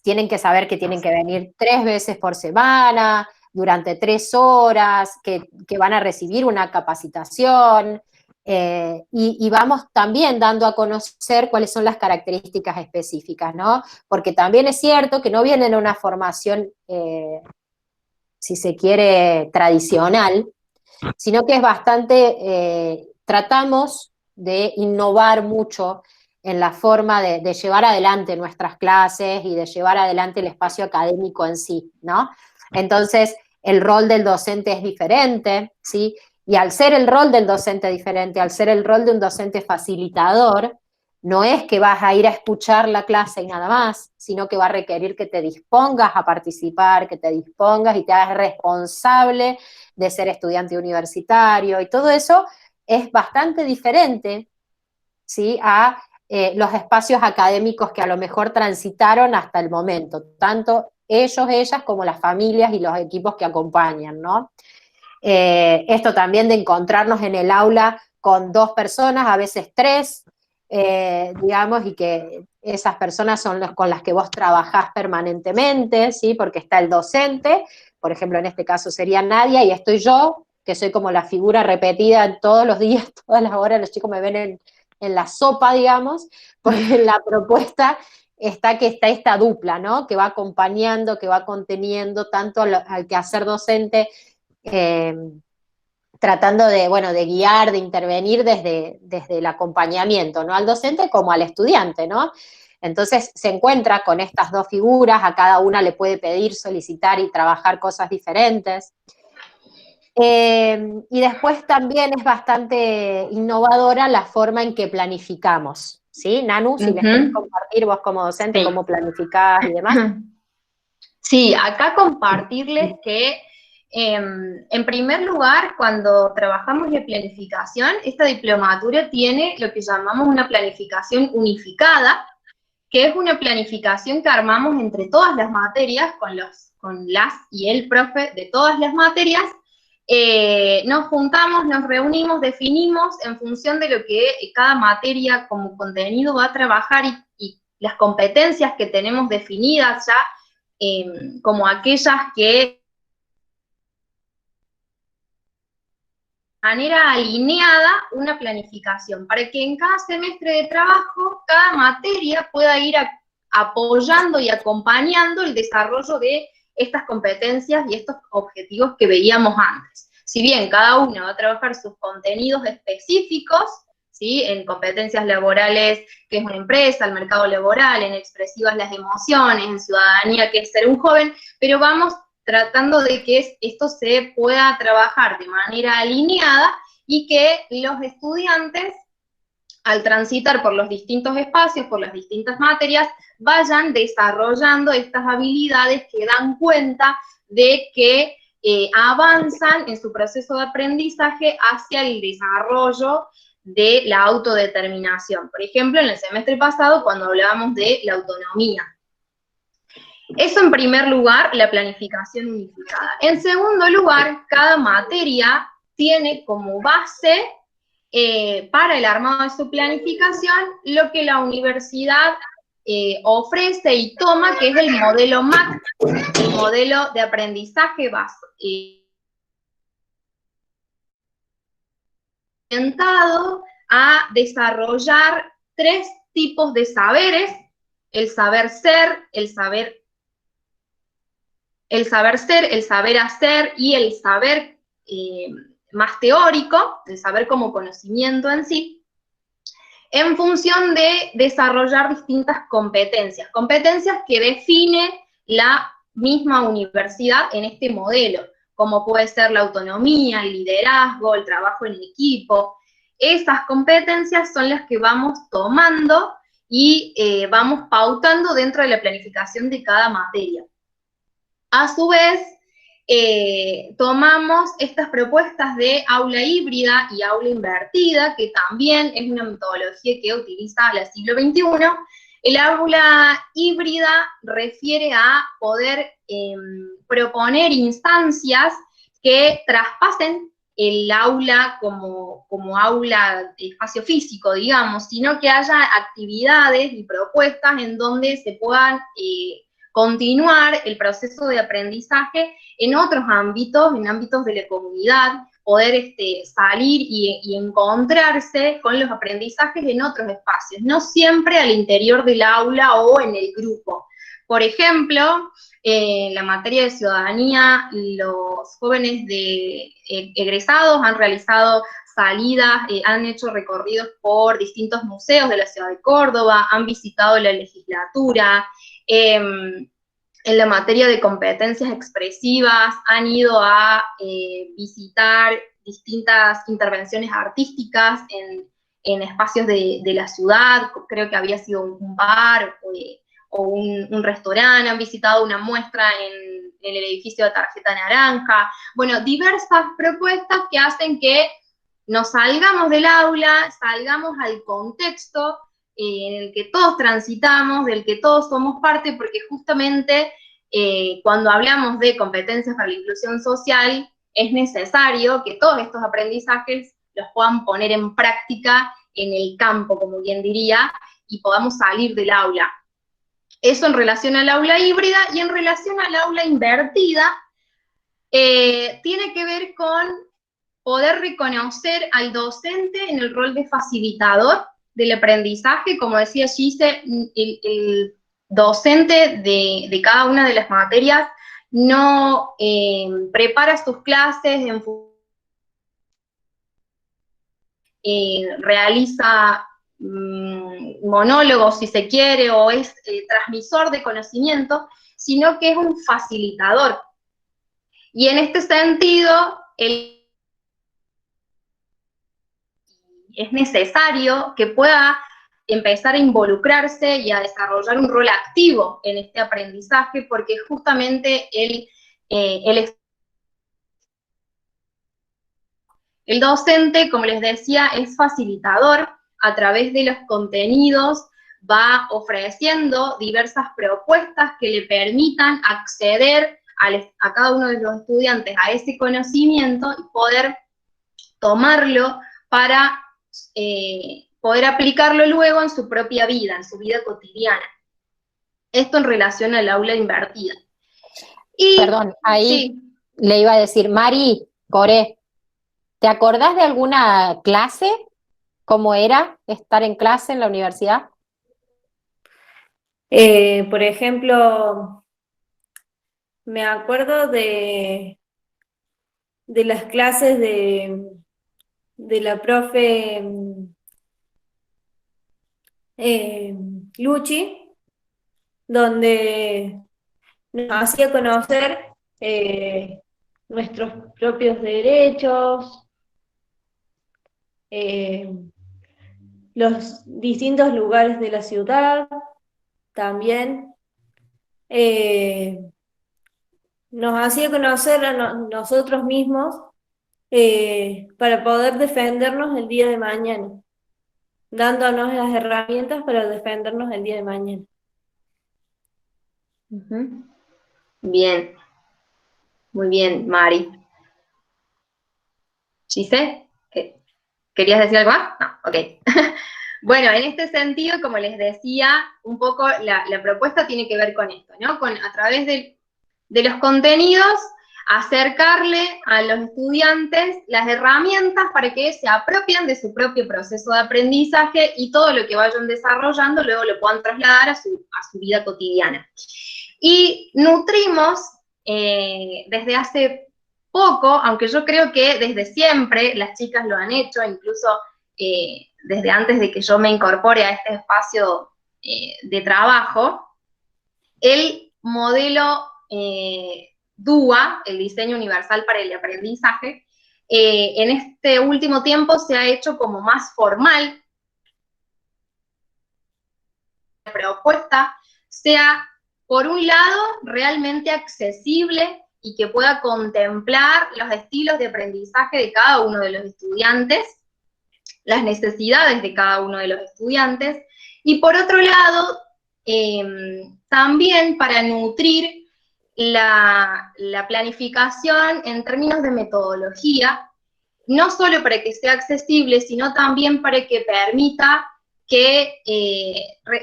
tienen que saber que tienen que venir 3 veces por semana, durante 3 horas, que van a recibir una capacitación, y vamos también dando a conocer cuáles son las características específicas, ¿no? Porque también es cierto que no vienen a una formación, si se quiere, tradicional, sino que es bastante, tratamos de innovar mucho en la forma de llevar adelante nuestras clases y de llevar adelante el espacio académico en sí, ¿no? Entonces, el rol del docente es diferente, ¿sí? Y al ser el rol del docente diferente, al ser el rol de un docente facilitador, no es que vas a ir a escuchar la clase y nada más, sino que va a requerir que te dispongas a participar, que te dispongas y te hagas responsable de ser estudiante universitario, y todo eso es bastante diferente, ¿sí? A los espacios académicos que a lo mejor transitaron hasta el momento, tanto ellos, ellas, como las familias y los equipos que acompañan, ¿no? Esto también de encontrarnos en el aula con 2 personas, a veces 3, digamos, y que esas personas son con las que vos trabajás permanentemente, ¿sí? Porque está el docente, por ejemplo, en este caso sería Nadia, y estoy yo, que soy como la figura repetida todos los días, todas las horas, los chicos me ven en la sopa, digamos, porque en la propuesta está esta dupla, ¿no? Que va acompañando, que va conteniendo tanto al quehacer docente, tratando de guiar, de intervenir desde el acompañamiento, ¿no? Al docente como al estudiante, ¿no? Entonces se encuentra con estas 2 figuras, a cada una le puede pedir, solicitar y trabajar cosas diferentes. Y después también es bastante innovadora la forma en que planificamos, ¿sí? Nanu, si les querés compartir vos como docente, Sí. cómo planificás y demás. Sí, acá compartirles que en primer lugar, cuando trabajamos la planificación, esta diplomatura tiene lo que llamamos una planificación unificada, que es una planificación que armamos entre todas las materias, con las y el profe de todas las materias, nos juntamos, nos reunimos, definimos en función de lo que cada materia como contenido va a trabajar y las competencias que tenemos definidas ya como aquellas que de manera alineada una planificación, para que en cada semestre de trabajo, cada materia pueda ir apoyando y acompañando el desarrollo de estas competencias y estos objetivos que veíamos antes. Si bien cada una va a trabajar sus contenidos específicos, ¿sí? En competencias laborales, que es una empresa, el mercado laboral, en expresivas las emociones, en ciudadanía, que es ser un joven, pero vamos tratando de que esto se pueda trabajar de manera alineada y que los estudiantes, al transitar por los distintos espacios, por las distintas materias, vayan desarrollando estas habilidades que dan cuenta de que avanzan en su proceso de aprendizaje hacia el desarrollo de la autodeterminación. Por ejemplo, en el semestre pasado, cuando hablábamos de la autonomía. Eso en primer lugar, la planificación unificada. En segundo lugar, cada materia tiene como base para el armado de su planificación lo que la universidad ofrece y toma, que es el modelo MAC, el modelo de aprendizaje orientado a desarrollar 3 tipos de saberes: el saber ser, el saber hacer y el saber más teórico, el saber como conocimiento en sí, en función de desarrollar distintas competencias que define la misma universidad en este modelo, como puede ser la autonomía, el liderazgo, el trabajo en equipo. Esas competencias son las que vamos tomando y vamos pautando dentro de la planificación de cada materia. A su vez, tomamos estas propuestas de aula híbrida y aula invertida, que también es una metodología que utiliza el siglo XXI. El aula híbrida refiere a poder proponer instancias que traspasen el aula como aula de espacio físico, digamos, sino que haya actividades y propuestas en donde se puedan continuar el proceso de aprendizaje en otros ámbitos, en ámbitos de la comunidad, poder salir y encontrarse con los aprendizajes en otros espacios, no siempre al interior del aula o en el grupo. Por ejemplo, en la materia de ciudadanía, los jóvenes egresados han realizado salidas, han hecho recorridos por distintos museos de la ciudad de Córdoba, han visitado la legislatura. En la materia de competencias expresivas han ido a visitar distintas intervenciones artísticas en espacios de la ciudad. Creo que había sido un bar o un restaurante, han visitado una muestra en el edificio de Tarjeta Naranja. Bueno, diversas propuestas que hacen que nos salgamos del aula, salgamos al contexto en el que todos transitamos, del que todos somos parte, porque justamente cuando hablamos de competencias para la inclusión social, es necesario que todos estos aprendizajes los puedan poner en práctica en el campo, como bien diría, y podamos salir del aula. Eso en relación al aula híbrida, y en relación al aula invertida, tiene que ver con poder reconocer al docente en el rol de facilitador del aprendizaje. Como decía Gise, el docente de cada una de las materias no prepara sus clases, realiza monólogos, si se quiere, o es transmisor de conocimiento, sino que es un facilitador. Y en este sentido, es necesario que pueda empezar a involucrarse y a desarrollar un rol activo en este aprendizaje, porque justamente el docente, como les decía, es facilitador. A través de los contenidos va ofreciendo diversas propuestas que le permitan acceder a cada uno de los estudiantes a ese conocimiento y poder tomarlo para poder aplicarlo luego en su propia vida, en su vida cotidiana. Esto en relación al aula invertida. Y, Perdón, ahí sí. le iba a decir, Mari, Core, ¿te acordás de alguna clase? ¿Cómo era estar en clase en la universidad? Por ejemplo, me acuerdo de las clases de la profe Luchi, donde nos hacía conocer nuestros propios derechos, los distintos lugares de la ciudad, también nos hacía conocer a nosotros mismos para poder defendernos el día de mañana, dándonos las herramientas para defendernos el día de mañana. Bien, muy bien, Mari. Gise, ¿querías decir algo más? No, ok. Bueno, en este sentido, como les decía, un poco la propuesta tiene que ver con esto, ¿no? A través de los contenidos, acercarle a los estudiantes las herramientas para que se apropien de su propio proceso de aprendizaje y todo lo que vayan desarrollando luego lo puedan trasladar a su vida cotidiana. Y nutrimos desde hace poco, aunque yo creo que desde siempre las chicas lo han hecho, incluso desde antes de que yo me incorpore a este espacio de trabajo, el modelo DUA, el diseño universal para el aprendizaje, en este último tiempo se ha hecho como más formal. La propuesta sea, por un lado, realmente accesible y que pueda contemplar los estilos de aprendizaje de cada uno de los estudiantes, las necesidades de cada uno de los estudiantes, y por otro lado, también para nutrir la planificación en términos de metodología, no solo para que sea accesible, sino también para que permita que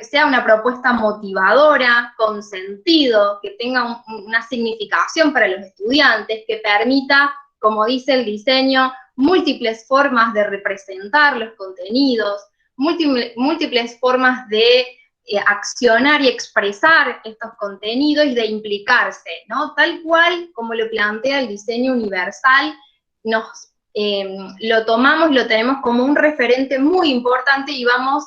sea una propuesta motivadora, con sentido, que tenga una significación para los estudiantes, que permita, como dice el diseño, múltiples formas de representar los contenidos, múltiples formas de accionar y expresar estos contenidos y de implicarse, ¿no? Tal cual como lo plantea el diseño universal, lo tomamos, lo tenemos como un referente muy importante y vamos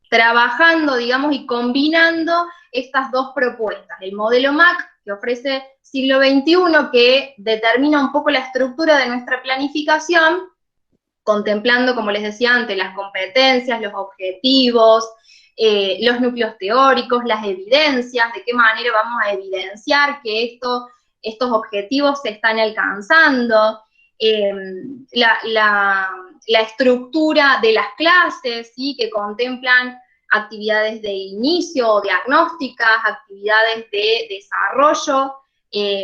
trabajando, digamos, y combinando estas dos propuestas. El modelo MAC, que ofrece siglo XXI, que determina un poco la estructura de nuestra planificación, contemplando, como les decía antes, las competencias, los objetivos, los núcleos teóricos, las evidencias, de qué manera vamos a evidenciar que estos objetivos se están alcanzando, la estructura de las clases, ¿sí? Que contemplan actividades de inicio o diagnósticas, actividades de desarrollo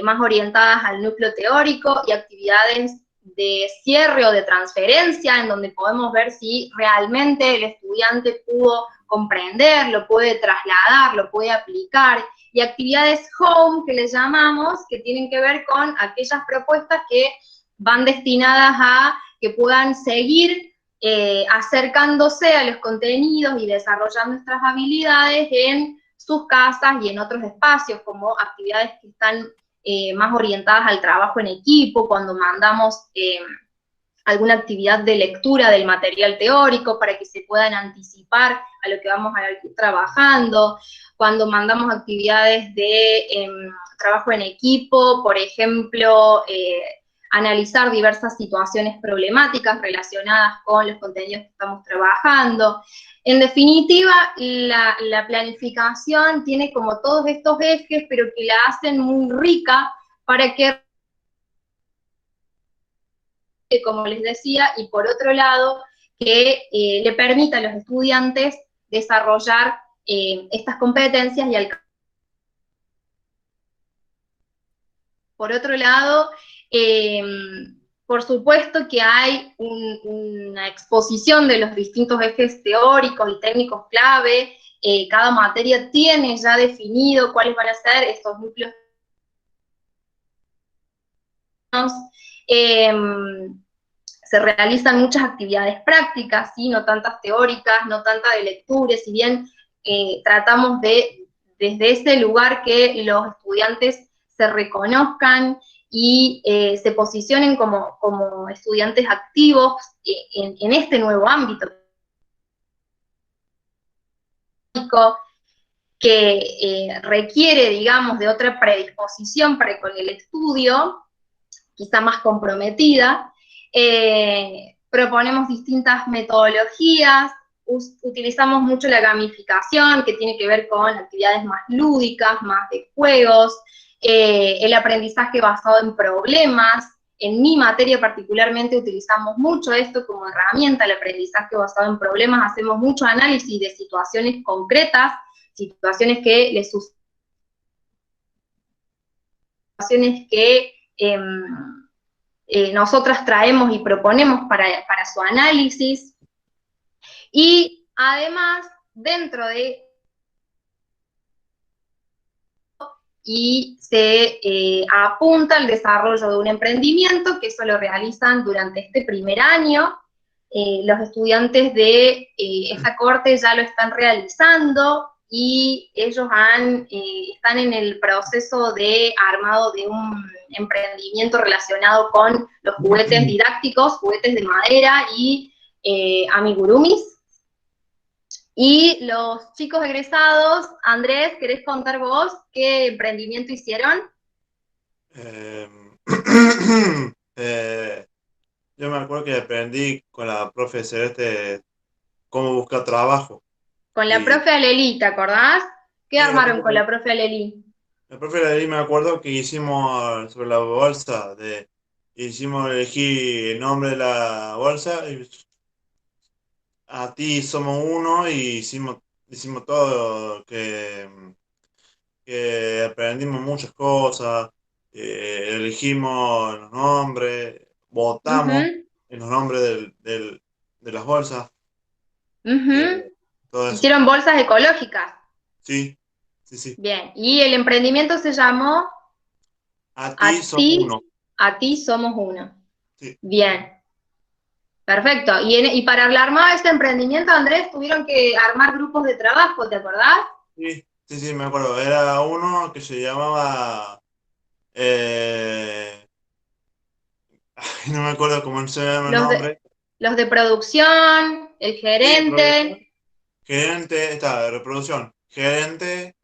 más orientadas al núcleo teórico y actividades de cierre o de transferencia, en donde podemos ver si realmente el estudiante pudo comprender, lo puede trasladar, lo puede aplicar, y actividades home, que les llamamos, que tienen que ver con aquellas propuestas que van destinadas a que puedan seguir acercándose a los contenidos y desarrollando nuestras habilidades en sus casas y en otros espacios, como actividades que están más orientadas al trabajo en equipo, cuando mandamos alguna actividad de lectura del material teórico para que se puedan anticipar a lo que vamos a ir trabajando, cuando mandamos actividades de trabajo en equipo, por ejemplo, analizar diversas situaciones problemáticas relacionadas con los contenidos que estamos trabajando. En definitiva, la planificación tiene como todos estos ejes, pero que la hacen muy rica para que, como les decía, y por otro lado, que le permita a los estudiantes desarrollar estas competencias y alcanzar Por otro lado, por supuesto que hay una exposición de los distintos ejes teóricos y técnicos clave. Cada materia tiene ya definido cuáles van a ser estos núcleos. Se realizan muchas actividades prácticas, ¿sí? No tantas teóricas, no tantas de lectura, si bien tratamos de, desde ese lugar, que los estudiantes se reconozcan y se posicionen como estudiantes activos en este nuevo ámbito que requiere, digamos, de otra predisposición para con el estudio, quizá más comprometida. Proponemos distintas metodologías, utilizamos mucho la gamificación, que tiene que ver con actividades más lúdicas, más de juegos, el aprendizaje basado en problemas. En mi materia particularmente utilizamos mucho esto como herramienta, el aprendizaje basado en problemas. Hacemos mucho análisis de situaciones concretas, situaciones que les suceden, situaciones que nosotras traemos y proponemos para su análisis. Y además, dentro de y se apunta al desarrollo de un emprendimiento, que eso lo realizan durante este primer año. Los estudiantes de esta cohorte ya lo están realizando y ellos están en el proceso de armado de un emprendimiento relacionado con los juguetes didácticos, juguetes de madera y amigurumis. Y los chicos egresados, Andrés, ¿querés contar vos qué emprendimiento hicieron? Yo me acuerdo que aprendí con la profe Celeste cómo buscar trabajo. Con la profe Aleli, ¿te acordás? ¿Qué Sí, armaron con la profe Aleli? La profe Aleli, me acuerdo que hicimos sobre la bolsa, hicimos elegir el nombre de la bolsa, y a ti somos uno, y hicimos todo, que aprendimos muchas cosas, elegimos los nombres, votamos en los nombres de las bolsas. Todo eso. Hicieron bolsas ecológicas. Sí, sí, sí. Bien, y el emprendimiento se llamó A ti somos uno. A ti somos uno. Sí. Bien. Perfecto. Y para armar este emprendimiento, Andrés, tuvieron que armar grupos de trabajo, ¿te acordás? Sí, sí, sí, me acuerdo. Era uno que se llamaba... no me acuerdo cómo se llama el nombre. Los de producción, el gerente. Sí, gerente, de reproducción. Gerente...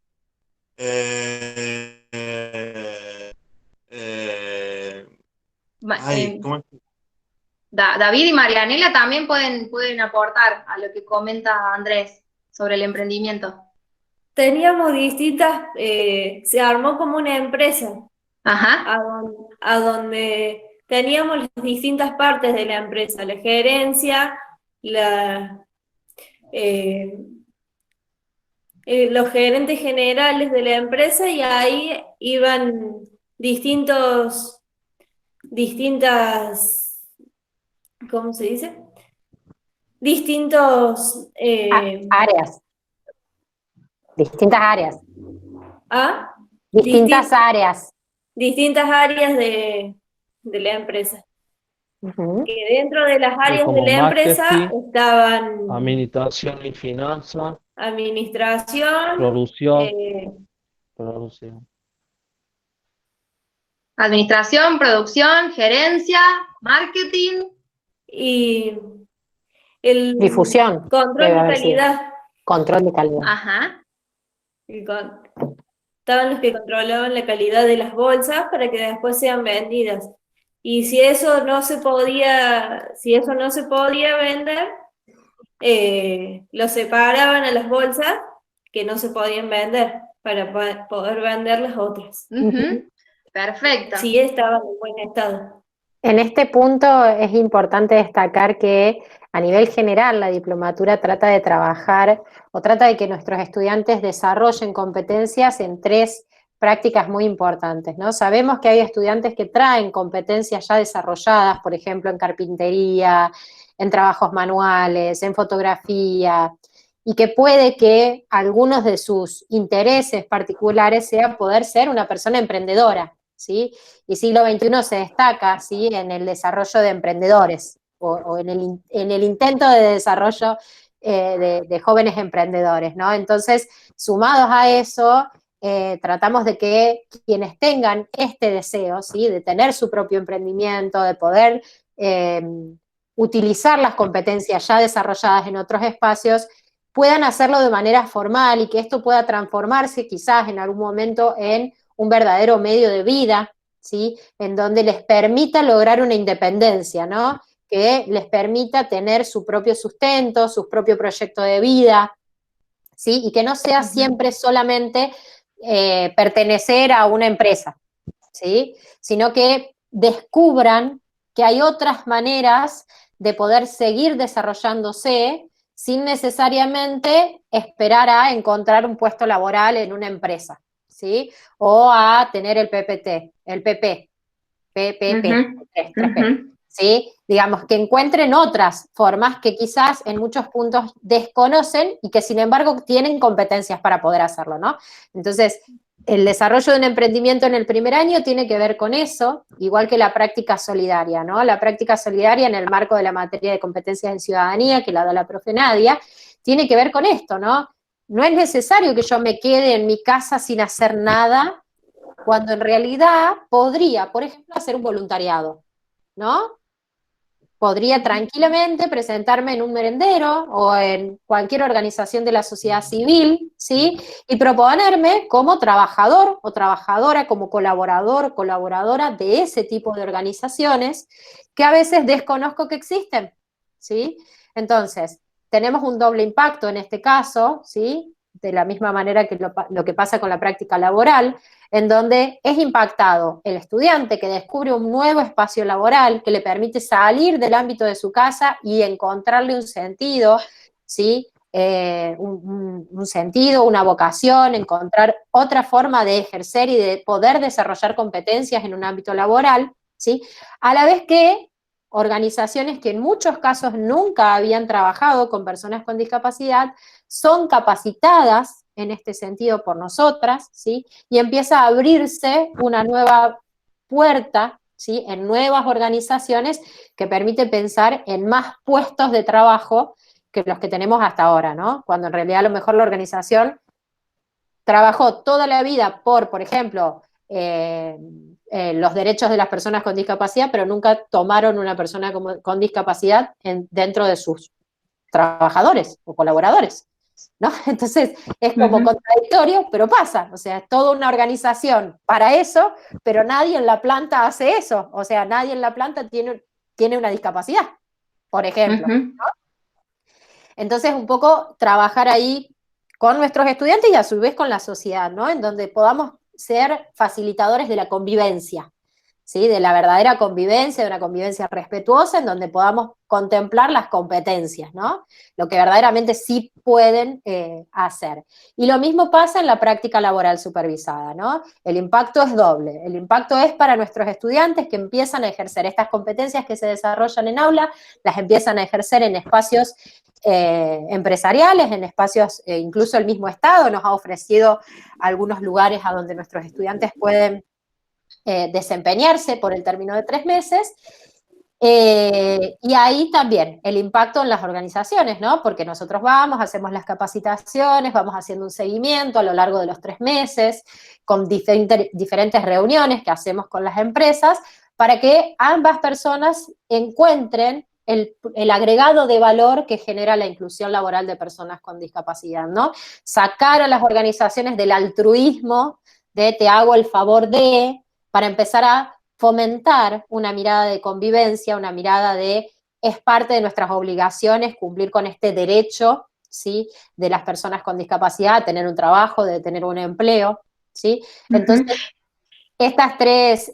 ¿cómo es? David y Marianela también pueden aportar a lo que comenta Andrés sobre el emprendimiento. Teníamos distintas, se armó como una empresa. Ajá. A donde teníamos las distintas partes de la empresa, la gerencia, los gerentes generales de la empresa, y ahí iban distintas, ¿cómo se dice? Distintos áreas. Distintas áreas. ¿Ah? Distintas áreas. Distintas áreas de la empresa. Que dentro de las áreas de la empresa estaban administración y finanzas, administración, producción. Administración, producción, gerencia, marketing y el difusión. Control de calidad. Control de calidad. Ajá. Estaban los que controlaban la calidad de las bolsas para que después sean vendidas. Y si eso no se podía vender, lo separaban a las bolsas que no se podían vender para poder vender las otras. Perfecto. Sí, estaban en buen estado. En este punto es importante destacar que a nivel general la diplomatura trata de trabajar o trata de que nuestros estudiantes desarrollen competencias en 3 prácticas muy importantes, ¿no? Sabemos que hay estudiantes que traen competencias ya desarrolladas, por ejemplo, en carpintería, en trabajos manuales, en fotografía, y que puede que algunos de sus intereses particulares sea poder ser una persona emprendedora, ¿sí? Y siglo XXI se destaca, ¿sí?, en el desarrollo de emprendedores o en el intento de desarrollo de jóvenes emprendedores, ¿no? Entonces, sumados a eso, tratamos de que quienes tengan este deseo, ¿sí?, de tener su propio emprendimiento, de poder utilizar las competencias ya desarrolladas en otros espacios, puedan hacerlo de manera formal y que esto pueda transformarse quizás en algún momento en un verdadero medio de vida, ¿sí?, en donde les permita lograr una independencia, ¿no?, que les permita tener su propio sustento, su propio proyecto de vida, ¿sí?, y que no sea siempre solamente pertenecer a una empresa, ¿sí?, sino que descubran que hay otras maneras de poder seguir desarrollándose sin necesariamente esperar a encontrar un puesto laboral en una empresa, ¿sí?, o a tener el PPT, el PP, PPP, 3P, ¿sí? Digamos, que encuentren otras formas que quizás en muchos puntos desconocen y que sin embargo tienen competencias para poder hacerlo, ¿no? Entonces, el desarrollo de un emprendimiento en el primer año tiene que ver con eso, igual que la práctica solidaria, ¿no? La práctica solidaria en el marco de la materia de competencias en ciudadanía, que la da la profe Nadia, tiene que ver con esto, ¿no? No es necesario que yo me quede en mi casa sin hacer nada, cuando en realidad podría, por ejemplo, hacer un voluntariado, ¿no? Podría tranquilamente presentarme en un merendero o en cualquier organización de la sociedad civil, ¿sí?, y proponerme como trabajador o trabajadora, como colaborador o colaboradora de ese tipo de organizaciones que a veces desconozco que existen, ¿sí? Entonces, tenemos un doble impacto en este caso, ¿sí?, de la misma manera que lo que pasa con la práctica laboral, en donde es impactado el estudiante que descubre un nuevo espacio laboral que le permite salir del ámbito de su casa y encontrarle un sentido, ¿sí?, un sentido, una vocación, encontrar otra forma de ejercer y de poder desarrollar competencias en un ámbito laboral, ¿sí?, a la vez que organizaciones que en muchos casos nunca habían trabajado con personas con discapacidad son capacitadas en este sentido por nosotras, ¿sí?, y empieza a abrirse una nueva puerta, ¿sí?, en nuevas organizaciones que permite pensar en más puestos de trabajo que los que tenemos hasta ahora, ¿no? Cuando en realidad a lo mejor la organización trabajó toda la vida por ejemplo, los derechos de las personas con discapacidad, pero nunca tomaron una persona con discapacidad dentro de sus trabajadores o colaboradores, ¿no? Entonces, es como contradictorio, pero pasa, o sea, es toda una organización para eso, pero nadie en la planta hace eso, o sea, nadie en la planta tiene una discapacidad, por ejemplo, ¿no? Entonces, un poco trabajar ahí con nuestros estudiantes y a su vez con la sociedad, ¿no? En donde podamos ser facilitadores de la convivencia, ¿sí?, de la verdadera convivencia, de una convivencia respetuosa, en donde podamos contemplar las competencias, ¿no?, lo que verdaderamente sí pueden hacer. Y lo mismo pasa en la práctica laboral supervisada, ¿no? El impacto es doble. El impacto es para nuestros estudiantes que empiezan a ejercer estas competencias que se desarrollan en aula, las empiezan a ejercer en espacios empresariales, en espacios, incluso el mismo Estado nos ha ofrecido algunos lugares a donde nuestros estudiantes pueden desempeñarse por el término de 3 meses, y ahí también el impacto en las organizaciones, ¿no? Porque nosotros vamos, hacemos las capacitaciones, vamos haciendo un seguimiento a lo largo de los 3 meses, con diferentes reuniones que hacemos con las empresas, para que ambas personas encuentren el agregado de valor que genera la inclusión laboral de personas con discapacidad, ¿no? Sacar a las organizaciones del altruismo, de te hago el favor de, para empezar a fomentar una mirada de convivencia, una mirada de es parte de nuestras obligaciones cumplir con este derecho, ¿sí?, de las personas con discapacidad a tener un trabajo, de tener un empleo, ¿sí? Entonces, estas tres...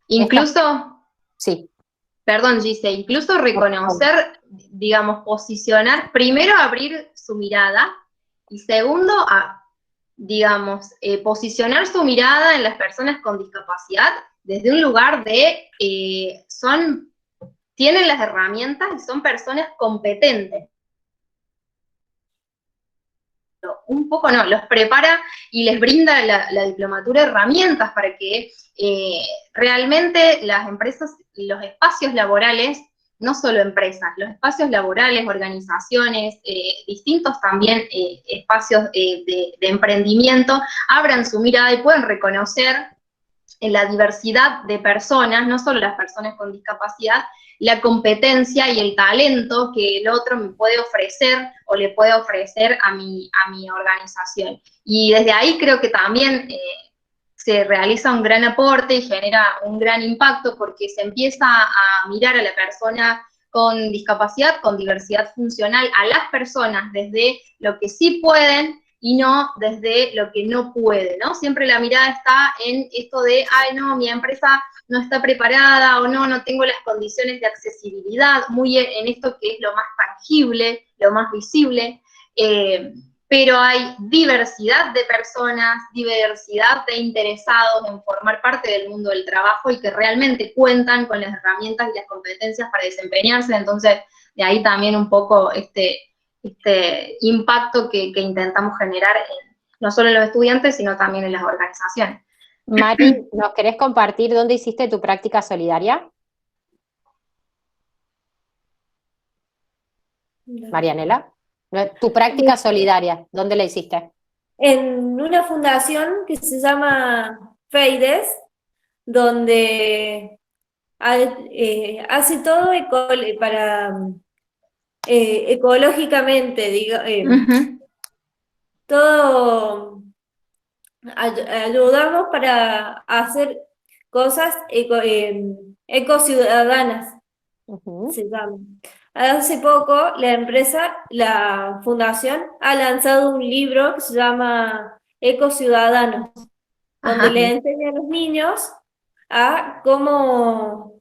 Incluso, sí. Perdón, Gise, incluso reconocer, digamos, posicionar, primero abrir su mirada y segundo, digamos, posicionar su mirada en las personas con discapacidad desde un lugar de, tienen las herramientas y son personas competentes. Un poco no, los prepara y les brinda la diplomatura herramientas para que realmente las empresas, los espacios laborales, no solo empresas, los espacios laborales, organizaciones, distintos también espacios de emprendimiento, abran su mirada y puedan reconocer en la diversidad de personas, no solo las personas con discapacidad, la competencia y el talento que el otro me puede ofrecer o le puede ofrecer a mi organización. Y desde ahí creo que también se realiza un gran aporte y genera un gran impacto porque se empieza a mirar a la persona con discapacidad, con diversidad funcional, a las personas desde lo que sí pueden y no desde lo que no puede, ¿no? Siempre la mirada está en esto de, ay, no, mi empresa no está preparada o no tengo las condiciones de accesibilidad, muy en esto que es lo más tangible, lo más visible, pero hay diversidad de personas, diversidad de interesados en formar parte del mundo del trabajo y que realmente cuentan con las herramientas y las competencias para desempeñarse, entonces de ahí también un poco este impacto que intentamos generar no solo en los estudiantes, sino también en las organizaciones. Mari, ¿nos querés compartir dónde hiciste tu práctica solidaria? Marianela, tu práctica solidaria, ¿dónde la hiciste? En una fundación que se llama FEIDES, donde hace todo para ecológicamente, todo ayudamos para hacer cosas ecociudadanas, se llama. Hace poco la fundación, ha lanzado un libro que se llama Ecociudadanos, donde le enseña a los niños a cómo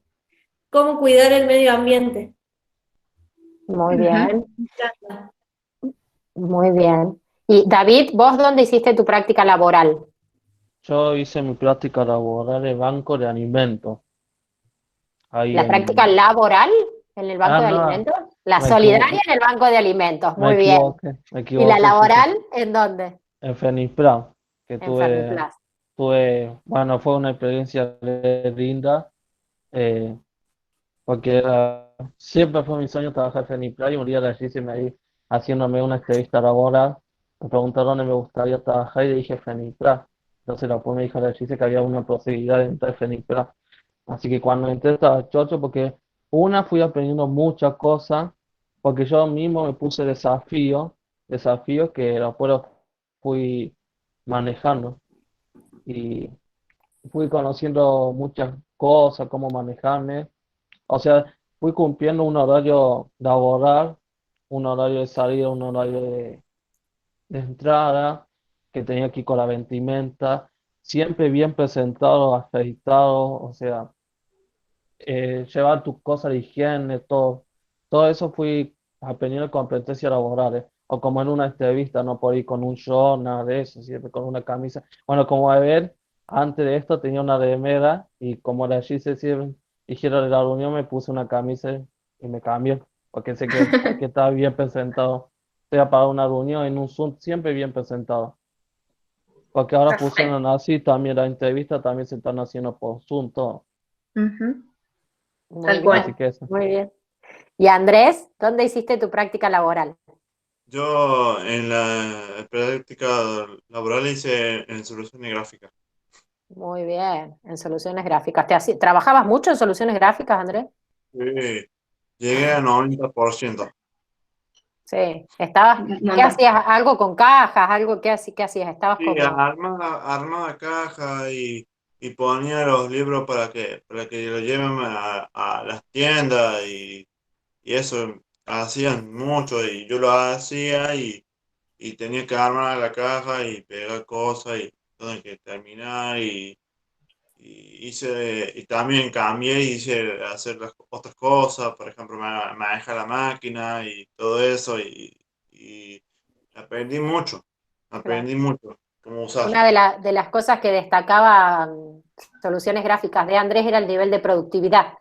cuidar el medio ambiente. Muy bien. Muy bien. Y David, ¿vos dónde hiciste tu práctica laboral? Yo hice mi práctica laboral en banco de alimentos. Ahí ¿La práctica laboral en el banco de no, alimentos? La me solidaria equivoqué, en el banco de alimentos, me muy bien. ¿Y la equivoqué, laboral en dónde? en Fenisplan, que En Fermiplas. bueno, fue una experiencia linda, porque siempre fue mi sueño trabajar en Fenisplan y un día de allí se me ahí haciéndome una entrevista laboral, me preguntaron dónde me gustaría trabajar y dije Fenisplan. Entonces después me dijo la Gise que había una posibilidad de entrar en Fenisplan. Así que cuando entré estaba chocho porque fui aprendiendo muchas cosas, porque yo mismo me puse desafíos que después los fui manejando y fui conociendo muchas cosas, cómo manejarme. O sea, fui cumpliendo un horario laboral, un horario de salida, un horario de entrada, que tenía que ir con la vestimenta, siempre bien presentado, afeitado, o sea llevar tus cosas de higiene, todo eso fui aprendiendo competencias laborales. O como en una entrevista, no por ir con un short, nada de eso, siempre con una camisa. Bueno, como a ver, antes de esto tenía una remera y como la allí se dijeron de la reunión, me puse una camisa y me cambié, porque sé que estaba bien presentado. Sea para una reunión en un Zoom, siempre bien presentado. Porque ahora pusieron así, también la entrevista también se están haciendo por Zoom, todo. Muy Tal bien, cual. Así que eso. muy bien. Y Andrés, ¿dónde hiciste tu práctica laboral? Yo en la práctica laboral hice en soluciones gráficas. Muy bien, en soluciones gráficas. ¿Trabajabas mucho en soluciones gráficas, Andrés? Sí, llegué a 90%. Sí, ¿qué hacías? ¿Algo con cajas? ¿Qué hacías? Estabas Sí, como... armaba caja y ponía los libros para que lo lleven a las tiendas y eso hacían mucho y yo lo hacía y tenía que armar la caja y pegar cosas y tenía que terminar y también cambié y hice hacer las otras cosas, por ejemplo, manejar la máquina y todo eso y aprendí mucho, Claro. aprendí mucho, cómo usar. Una de las cosas que destacaba Soluciones Gráficas de Andrés era el nivel de productividad.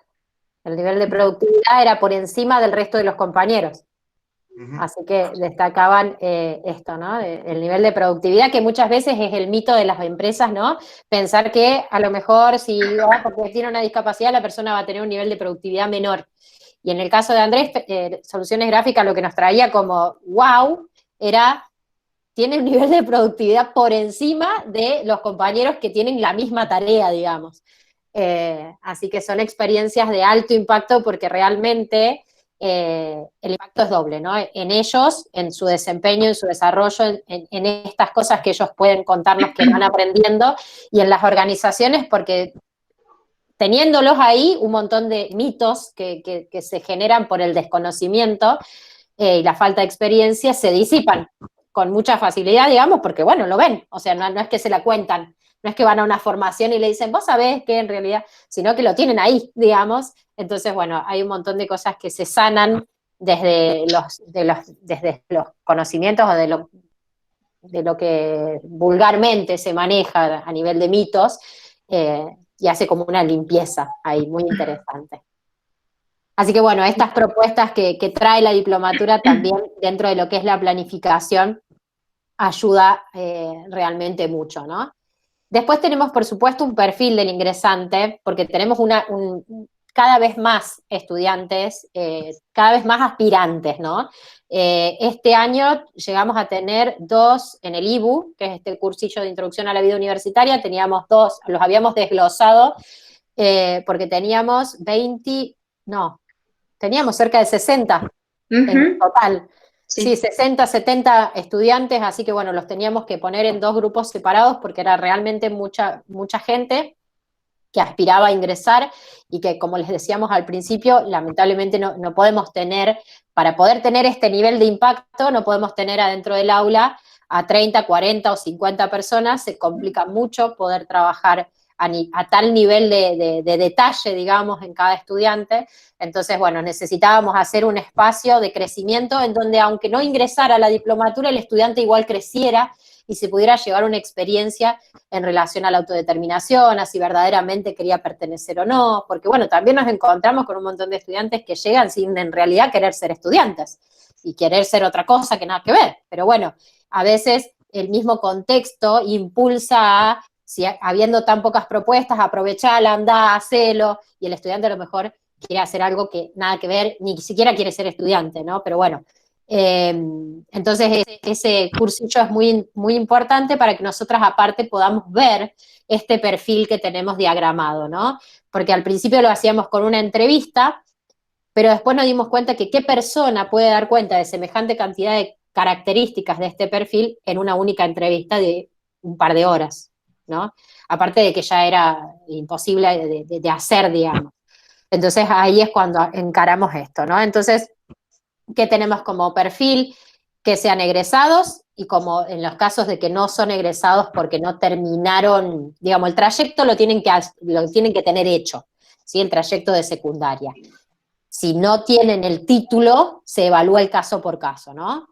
El nivel de productividad era por encima del resto de los compañeros. Así que destacaban esto, ¿no? El nivel de productividad, que muchas veces es el mito de las empresas, ¿no? Pensar que a lo mejor si porque tiene una discapacidad la persona va a tener un nivel de productividad menor. Y en el caso de Andrés, Soluciones Gráficas lo que nos traía como wow era, tiene un nivel de productividad por encima de los compañeros que tienen la misma tarea, digamos. Así que son experiencias de alto impacto porque realmente el impacto es doble, ¿no? En ellos, en su desempeño, en su desarrollo, en estas cosas que ellos pueden contarnos que van aprendiendo, y en las organizaciones porque teniéndolos ahí, un montón de mitos que se generan por el desconocimiento y la falta de experiencia se disipan con mucha facilidad, digamos, porque bueno, lo ven, o sea, no es que se la cuentan, no es que van a una formación y le dicen, vos sabés que en realidad, sino que lo tienen ahí, digamos. Entonces, bueno, hay un montón de cosas que se sanan desde los conocimientos o de lo que vulgarmente se maneja a nivel de mitos, y hace como una limpieza ahí muy interesante. Así que bueno, estas propuestas que trae la diplomatura también dentro de lo que es la planificación ayuda realmente mucho, ¿no? Después tenemos, por supuesto, un perfil del ingresante, porque tenemos cada vez más estudiantes, cada vez más aspirantes, ¿no? Este año llegamos a tener 2 en el IBU, que es este cursillo de introducción a la vida universitaria, teníamos 2, los habíamos desglosado, porque teníamos teníamos cerca de 60 en total. Sí, 60, 70 estudiantes, así que bueno, los teníamos que poner en 2 grupos separados porque era realmente mucha gente que aspiraba a ingresar y que, como les decíamos al principio, lamentablemente no podemos tener, para poder tener este nivel de impacto, no podemos tener adentro del aula a 30, 40 o 50 personas, se complica mucho poder trabajar a tal nivel de detalle, digamos, en cada estudiante. Entonces, bueno, necesitábamos hacer un espacio de crecimiento en donde, aunque no ingresara a la diplomatura, el estudiante igual creciera y se pudiera llevar una experiencia en relación a la autodeterminación, a si verdaderamente quería pertenecer o no, porque bueno, también nos encontramos con un montón de estudiantes que llegan sin en realidad querer ser estudiantes y querer ser otra cosa que nada que ver, pero bueno, a veces el mismo contexto impulsa a, si habiendo tan pocas propuestas, aprovechala, andá, hacelo, y el estudiante a lo mejor quiere hacer algo que nada que ver, ni siquiera quiere ser estudiante, ¿no? Pero bueno, entonces ese cursillo es muy, muy importante para que nosotras aparte podamos ver este perfil que tenemos diagramado, ¿no? Porque al principio lo hacíamos con una entrevista, pero después nos dimos cuenta que qué persona puede dar cuenta de semejante cantidad de características de este perfil en una única entrevista de un par de horas, ¿no? Aparte de que ya era imposible de hacer, digamos. Entonces ahí es cuando encaramos esto, ¿no? Entonces, ¿qué tenemos como perfil? Que sean egresados, y como en los casos de que no son egresados porque no terminaron, digamos, el trayecto lo tienen que tener hecho, ¿sí? El trayecto de secundaria. Si no tienen el título, se evalúa el caso por caso, ¿no?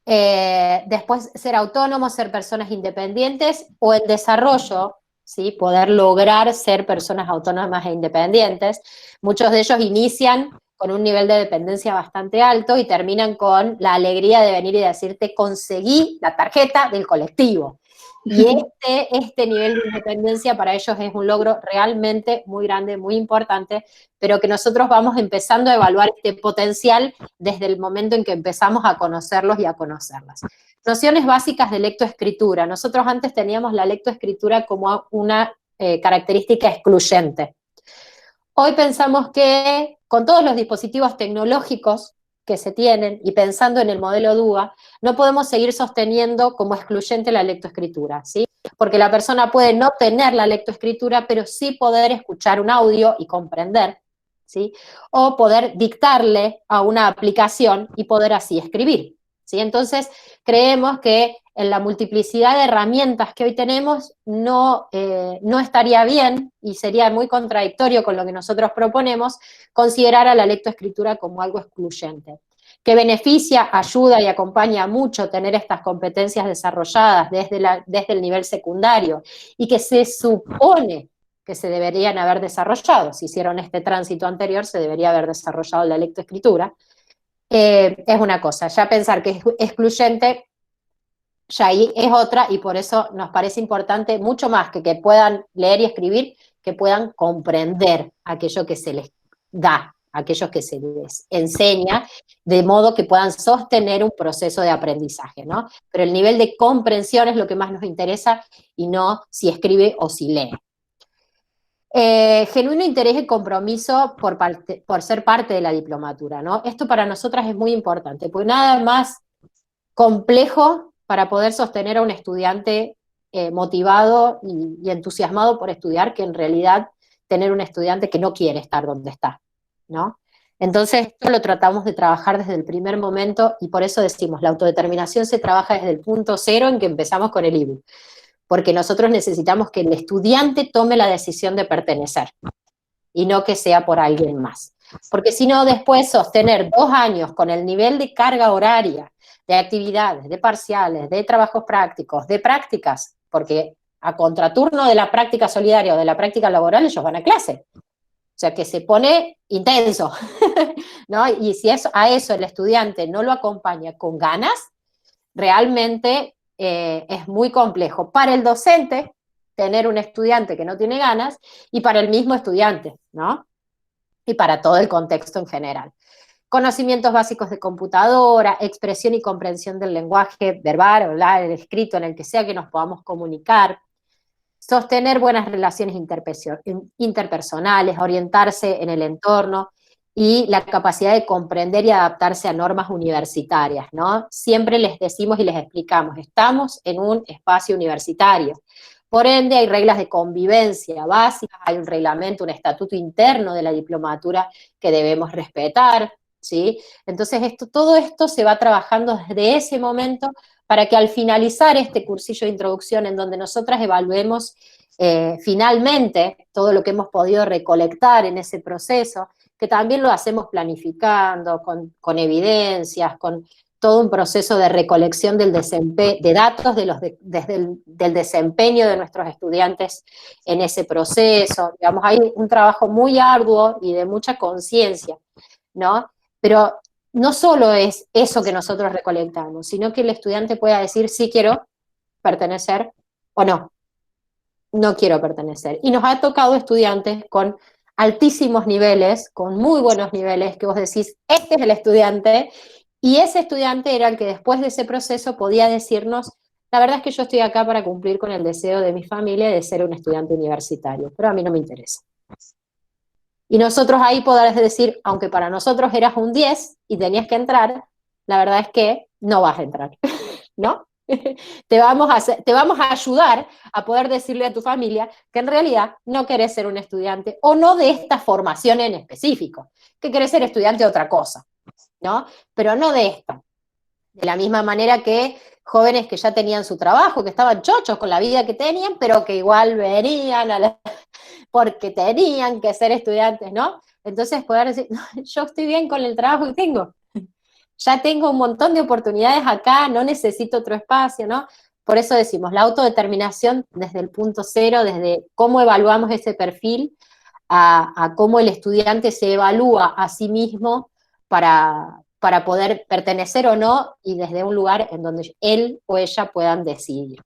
Después, ser autónomos, ser personas independientes o en desarrollo, ¿sí? Poder lograr ser personas autónomas e independientes. Muchos de ellos inician con un nivel de dependencia bastante alto y terminan con la alegría de venir y decirte, conseguí la tarjeta del colectivo. Y este nivel de independencia para ellos es un logro realmente muy grande, muy importante, pero que nosotros vamos empezando a evaluar este potencial desde el momento en que empezamos a conocerlos y a conocerlas. Nociones básicas de lectoescritura. Nosotros antes teníamos la lectoescritura como una característica excluyente. Hoy pensamos que con todos los dispositivos tecnológicos que se tienen y pensando en el modelo DUA, no podemos seguir sosteniendo como excluyente la lectoescritura, ¿sí? Porque la persona puede no tener la lectoescritura, pero sí poder escuchar un audio y comprender, ¿sí? O poder dictarle a una aplicación y poder así escribir, ¿sí? Entonces, creemos que en la multiplicidad de herramientas que hoy tenemos no estaría bien y sería muy contradictorio con lo que nosotros proponemos considerar a la lectoescritura como algo excluyente. que beneficia, ayuda y acompaña mucho tener estas competencias desarrolladas desde el nivel secundario y que se supone que se deberían haber desarrollado. Si hicieron este tránsito anterior, se debería haber desarrollado la lectoescritura. Es una cosa. Ya pensar que es excluyente, ya ahí es otra, y por eso nos parece importante mucho más que puedan leer y escribir, que puedan comprender aquello que se les da, aquello que se les enseña, de modo que puedan sostener un proceso de aprendizaje, ¿no? Pero el nivel de comprensión es lo que más nos interesa y no si escribe o si lee. Genuino interés y compromiso por ser parte de la diplomatura, ¿no? Esto para nosotras es muy importante, porque nada más complejo para poder sostener a un estudiante motivado y entusiasmado por estudiar, que en realidad tener un estudiante que no quiere estar donde está, ¿no? Entonces, esto lo tratamos de trabajar desde el primer momento, y por eso decimos, la autodeterminación se trabaja desde el punto cero en que empezamos con el IBU, porque nosotros necesitamos que el estudiante tome la decisión de pertenecer, y no que sea por alguien más. Porque si no, después sostener 2 años con el nivel de carga horaria, de actividades, de parciales, de trabajos prácticos, de prácticas, porque a contraturno de la práctica solidaria o de la práctica laboral ellos van a clase. O sea que se pone intenso, ¿no? Y si a eso el estudiante no lo acompaña con ganas, realmente es muy complejo para el docente tener un estudiante que no tiene ganas, y para el mismo estudiante, ¿no? Y para todo el contexto en general. Conocimientos básicos de computadora, expresión y comprensión del lenguaje verbal, oral, escrito, en el que sea que nos podamos comunicar, sostener buenas relaciones interpersonales, orientarse en el entorno, y la capacidad de comprender y adaptarse a normas universitarias, ¿no? Siempre les decimos y les explicamos, estamos en un espacio universitario, por ende hay reglas de convivencia básicas, hay un reglamento, un estatuto interno de la diplomatura que debemos respetar, ¿sí? Entonces todo esto se va trabajando desde ese momento para que al finalizar este cursillo de introducción, en donde nosotras evaluemos finalmente todo lo que hemos podido recolectar en ese proceso, que también lo hacemos planificando, con evidencias, con todo un proceso de recolección de datos del desempeño de nuestros estudiantes en ese proceso. Digamos, hay un trabajo muy arduo y de mucha conciencia, ¿no? Pero no solo es eso que nosotros recolectamos, sino que el estudiante pueda decir sí quiero pertenecer o no quiero pertenecer. Y nos ha tocado estudiantes con altísimos niveles, con muy buenos niveles, que vos decís, este es el estudiante, y ese estudiante era el que después de ese proceso podía decirnos, la verdad es que yo estoy acá para cumplir con el deseo de mi familia de ser un estudiante universitario, pero a mí no me interesa. Y nosotros ahí podrás decir, aunque para nosotros eras un 10 y tenías que entrar, la verdad es que no vas a entrar, ¿no? Te vamos a ayudar a poder decirle a tu familia que en realidad no querés ser un estudiante, o no de esta formación en específico, que querés ser estudiante de otra cosa, ¿no? Pero no de esta. De la misma manera que jóvenes que ya tenían su trabajo, que estaban chochos con la vida que tenían, pero que igual venían porque tenían que ser estudiantes, ¿no? Entonces poder decir, no, yo estoy bien con el trabajo que tengo, ya tengo un montón de oportunidades acá, no necesito otro espacio, ¿no? Por eso decimos, la autodeterminación desde el punto cero, desde cómo evaluamos ese perfil, a cómo el estudiante se evalúa a sí mismo para poder pertenecer o no, y desde un lugar en donde él o ella puedan decidir.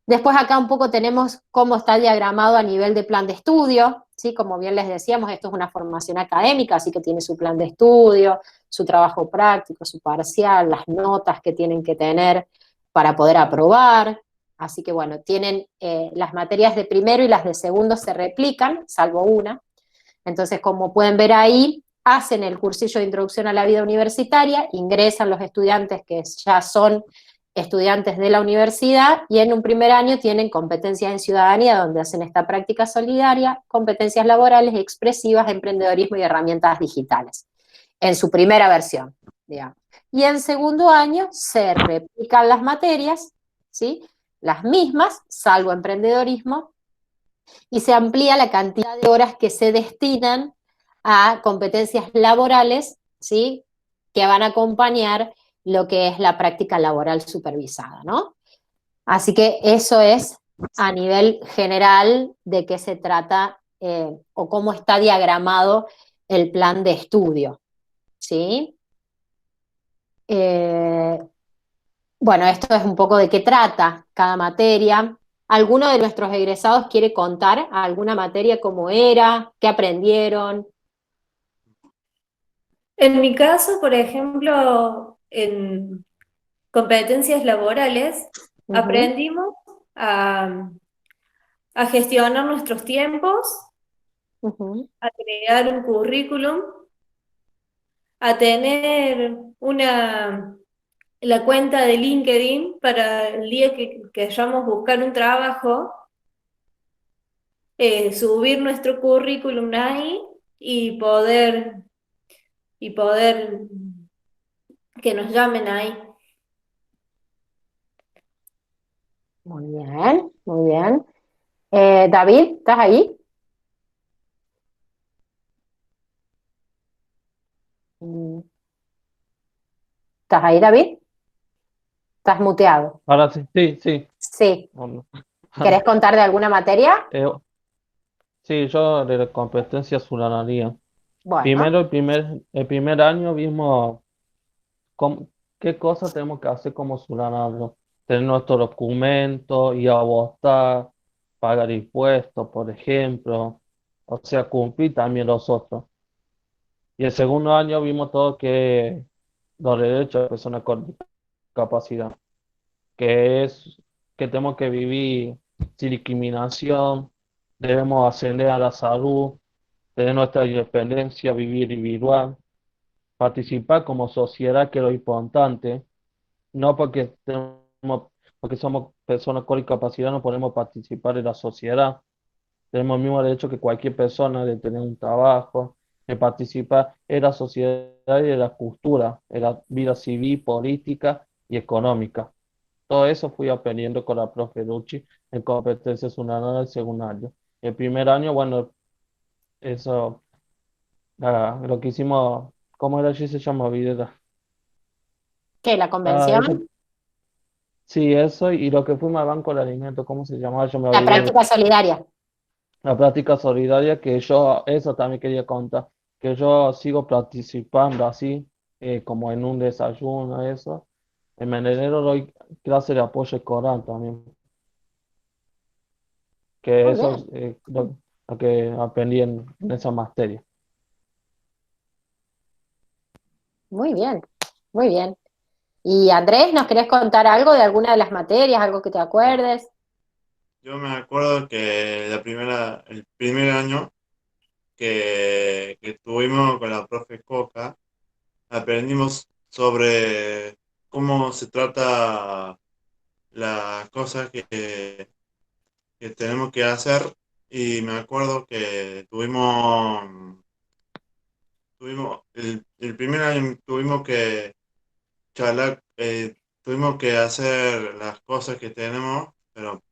Después acá un poco tenemos cómo está diagramado a nivel de plan de estudio, ¿sí? Como bien les decíamos, esto es una formación académica, así que tiene su plan de estudio, su trabajo práctico, su parcial, las notas que tienen que tener para poder aprobar. Así que bueno, tienen las materias de primero y las de segundo se replican, salvo una. Entonces, como pueden ver ahí, hacen el cursillo de introducción a la vida universitaria, ingresan los estudiantes que ya son estudiantes de la universidad, y en un primer año tienen competencias en ciudadanía, donde hacen esta práctica solidaria, competencias laborales, expresivas, emprendedorismo y herramientas digitales, en su primera versión, digamos. Y en segundo año se replican las materias, ¿sí? Las mismas, salvo emprendedorismo, y se amplía la cantidad de horas que se destinan a competencias laborales, ¿sí? que van a acompañar lo que es la práctica laboral supervisada, ¿no? Así que eso es a nivel general de qué se trata o cómo está diagramado el plan de estudio, ¿sí? Bueno, esto es un poco de qué trata cada materia. ¿Alguno de nuestros egresados quiere contar alguna materia cómo era, qué aprendieron? En mi caso, por ejemplo, en competencias laborales, aprendimos a, a gestionar nuestros tiempos, a crear un currículum, a tener la cuenta de LinkedIn para el día que queramos buscar un trabajo, subir nuestro currículum ahí y poder que nos llamen ahí. Muy bien, muy bien. David, ¿estás ahí? ¿Estás ahí, David? ¿Estás muteado? Ahora sí, sí, sí. Sí. Bueno. ¿Querés contar de alguna materia? Sí, yo de la competencia ciudadanía. Bueno, Primero, el primer año vimos qué cosas tenemos que hacer como ciudadanos. Tener nuestro documento, ir a votar, pagar impuestos, por ejemplo. O sea, cumplir también los otros. Y el segundo año vimos todo que los derechos de personas con discapacidad, que es que tenemos que vivir sin discriminación, debemos ascender a la salud, tener nuestra independencia, vivir individual, participar como sociedad, que es lo importante, no porque somos personas con discapacidad, no podemos participar en la sociedad. Tenemos el mismo derecho que cualquier persona de tener un trabajo, de participar en la sociedad y en la cultura, en la vida civil, política y económica. Todo eso fui aprendiendo con la profe Lucci en competencias ciudadanas del segundo año. El primer año, bueno, eso, lo que hicimos, ¿cómo era allí se llama? Videla. ¿qué? ¿La Eso, convención? sí, eso, y lo que fuimos al banco de alimentos, ¿cómo se llamaba? Yo me La olvidé. práctica solidaria. La práctica solidaria, que yo, eso también quería contar, que yo sigo participando así, como en un desayuno, eso. En enero doy clase de apoyo escolar también, que Muy eso bien, es lo que aprendí en esa materia. muy bien, muy bien. Y Andrés, ¿nos querés contar algo de alguna de las materias, algo que te acuerdes? Yo me acuerdo que el primer año que estuvimos con la profe Coca, aprendimos sobre cómo se trata las cosas que tenemos que hacer, y me acuerdo que tuvimos el primer año tuvimos que charlar, tuvimos que hacer las cosas que tenemos, pero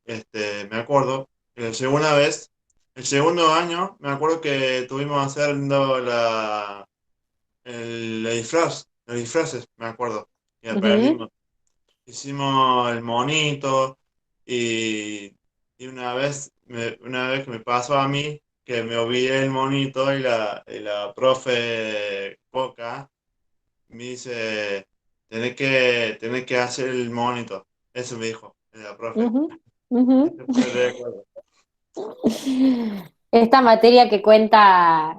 me acuerdo que el segundo año, me acuerdo que estuvimos haciendo los disfraces, me acuerdo, y Ujú. aprendimos. Hicimos el monito, y, y una vez que me pasó a mí, que me olvidé el monito, y la profe Coca me dice, tenés que hacer el monito. Eso me dijo la profe. Ujú, ujú. Este fue el recuerdo. Esta materia que cuenta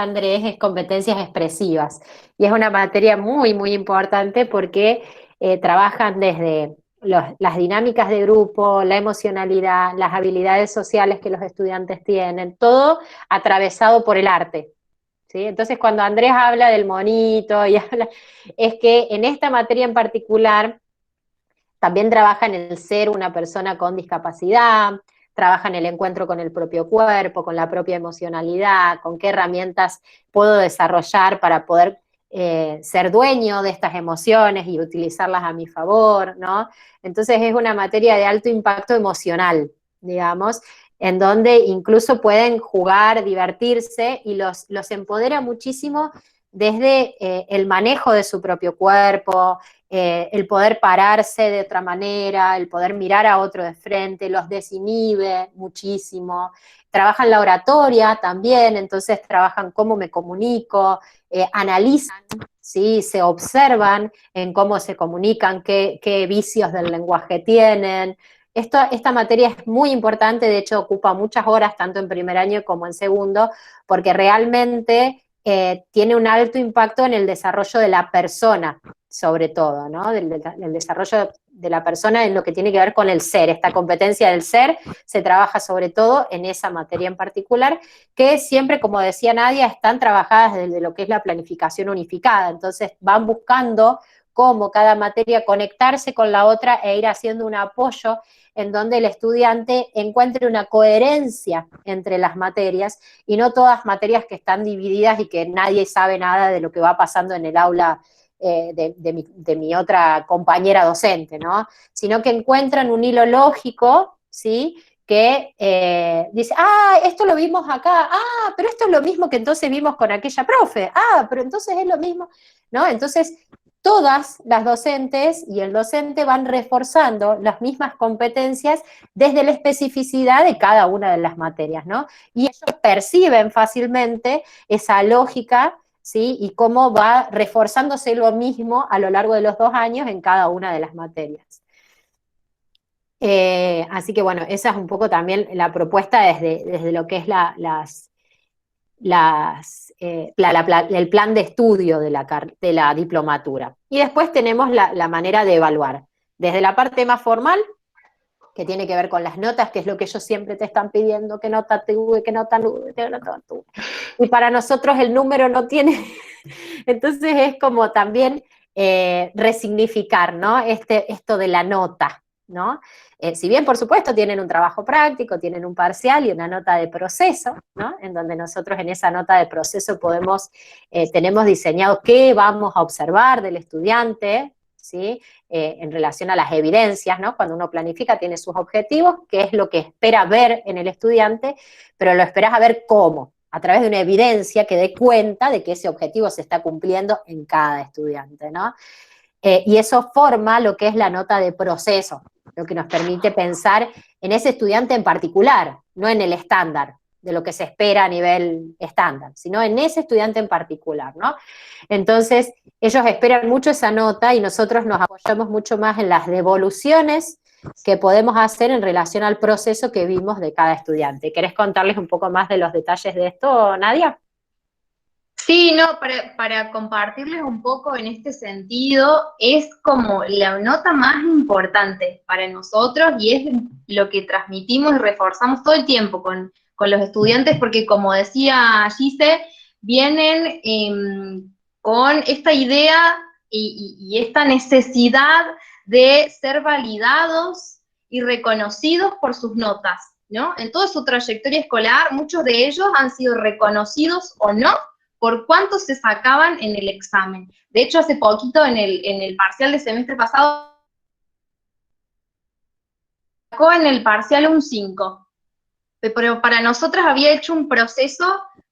Andrés es competencias expresivas y es una materia muy, muy importante porque trabajan desde las dinámicas de grupo, la emocionalidad, las habilidades sociales que los estudiantes tienen, todo atravesado por el arte. ¿Sí? Entonces, cuando Andrés habla del monito y habla, es que en esta materia en particular también trabaja en el ser una persona con discapacidad, trabaja en el encuentro con el propio cuerpo, con la propia emocionalidad, con qué herramientas puedo desarrollar para poder ser dueño de estas emociones y utilizarlas a mi favor, ¿no? Entonces es una materia de alto impacto emocional, digamos, en donde incluso pueden jugar, divertirse y los empodera muchísimo desde el manejo de su propio cuerpo, el poder pararse de otra manera, el poder mirar a otro de frente, los desinhibe muchísimo. Trabajan la oratoria también, entonces trabajan cómo me comunico, analizan, ¿sí? Se observan en cómo se comunican, qué vicios del lenguaje tienen. Esta materia es muy importante, de hecho ocupa muchas horas, tanto en primer año como en segundo, porque realmente tiene un alto impacto en el desarrollo de la persona, sobre todo, ¿no? Del desarrollo de la persona en lo que tiene que ver con el ser. Esta competencia del ser se trabaja sobre todo en esa materia en particular, que siempre, como decía Nadia, están trabajadas desde lo que es la planificación unificada. Entonces van buscando cómo cada materia conectarse con la otra e ir haciendo un apoyo en donde el estudiante encuentre una coherencia entre las materias y no todas materias que están divididas y que nadie sabe nada de lo que va pasando en el aula de mi otra compañera docente, ¿no? Sino que encuentran un hilo lógico, ¿sí? Que dice, esto lo vimos acá, pero esto es lo mismo que entonces vimos con aquella profe, pero entonces es lo mismo, ¿no? Entonces, todas las docentes y el docente van reforzando las mismas competencias desde la especificidad de cada una de las materias, ¿no? Y ellos perciben fácilmente esa lógica, ¿sí? Y cómo va reforzándose lo mismo a lo largo de los 2 años en cada una de las materias. Así que bueno, esa es un poco también la propuesta desde lo que es el plan de estudio de la diplomatura. Y después tenemos la manera de evaluar, desde la parte más formal, que tiene que ver con las notas, que es lo que ellos siempre te están pidiendo, qué nota tuve, qué nota tuve, qué nota tuve. Y para nosotros el número no tiene, entonces es como también resignificar, ¿no? Esto de la nota, ¿no? Si bien, por supuesto, tienen un trabajo práctico, tienen un parcial y una nota de proceso, ¿no? En donde nosotros en esa nota de proceso tenemos diseñado qué vamos a observar del estudiante, ¿sí? En relación a las evidencias, ¿no? Cuando uno planifica tiene sus objetivos, qué es lo que espera ver en el estudiante, pero lo esperas a ver cómo, a través de una evidencia que dé cuenta de que ese objetivo se está cumpliendo en cada estudiante, ¿no? Y eso forma lo que es la nota de proceso, lo que nos permite pensar en ese estudiante en particular, no en el estándar, de lo que se espera a nivel estándar, sino en ese estudiante en particular, ¿no? Entonces, ellos esperan mucho esa nota y nosotros nos apoyamos mucho más en las devoluciones que podemos hacer en relación al proceso que vimos de cada estudiante. ¿Querés contarles un poco más de los detalles de esto, Nadia? Sí, no, para compartirles un poco en este sentido, es como la nota más importante para nosotros y es lo que transmitimos y reforzamos todo el tiempo con los estudiantes, porque como decía Gise, vienen con esta idea y esta necesidad de ser validados y reconocidos por sus notas, ¿no? En toda su trayectoria escolar, muchos de ellos han sido reconocidos o no por cuánto se sacaban en el examen. De hecho, hace poquito en el parcial de semestre pasado, sacó en el parcial un 5, pero para nosotras había hecho un proceso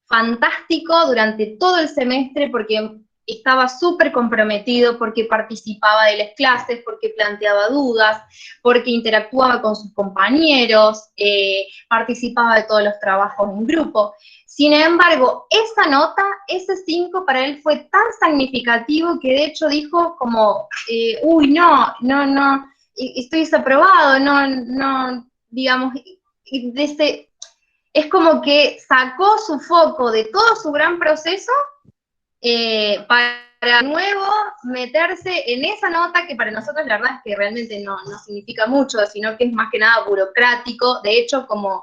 fantástico durante todo el semestre porque estaba súper comprometido, porque participaba de las clases, porque planteaba dudas, porque interactuaba con sus compañeros, participaba de todos los trabajos en grupo. Sin embargo, esa nota, ese 5 para él fue tan significativo que de hecho dijo como, no, estoy desaprobado, digamos, es como que sacó su foco de todo su gran proceso para nuevo meterse en esa nota que para nosotros la verdad es que realmente no significa mucho, sino que es más que nada burocrático. De hecho, como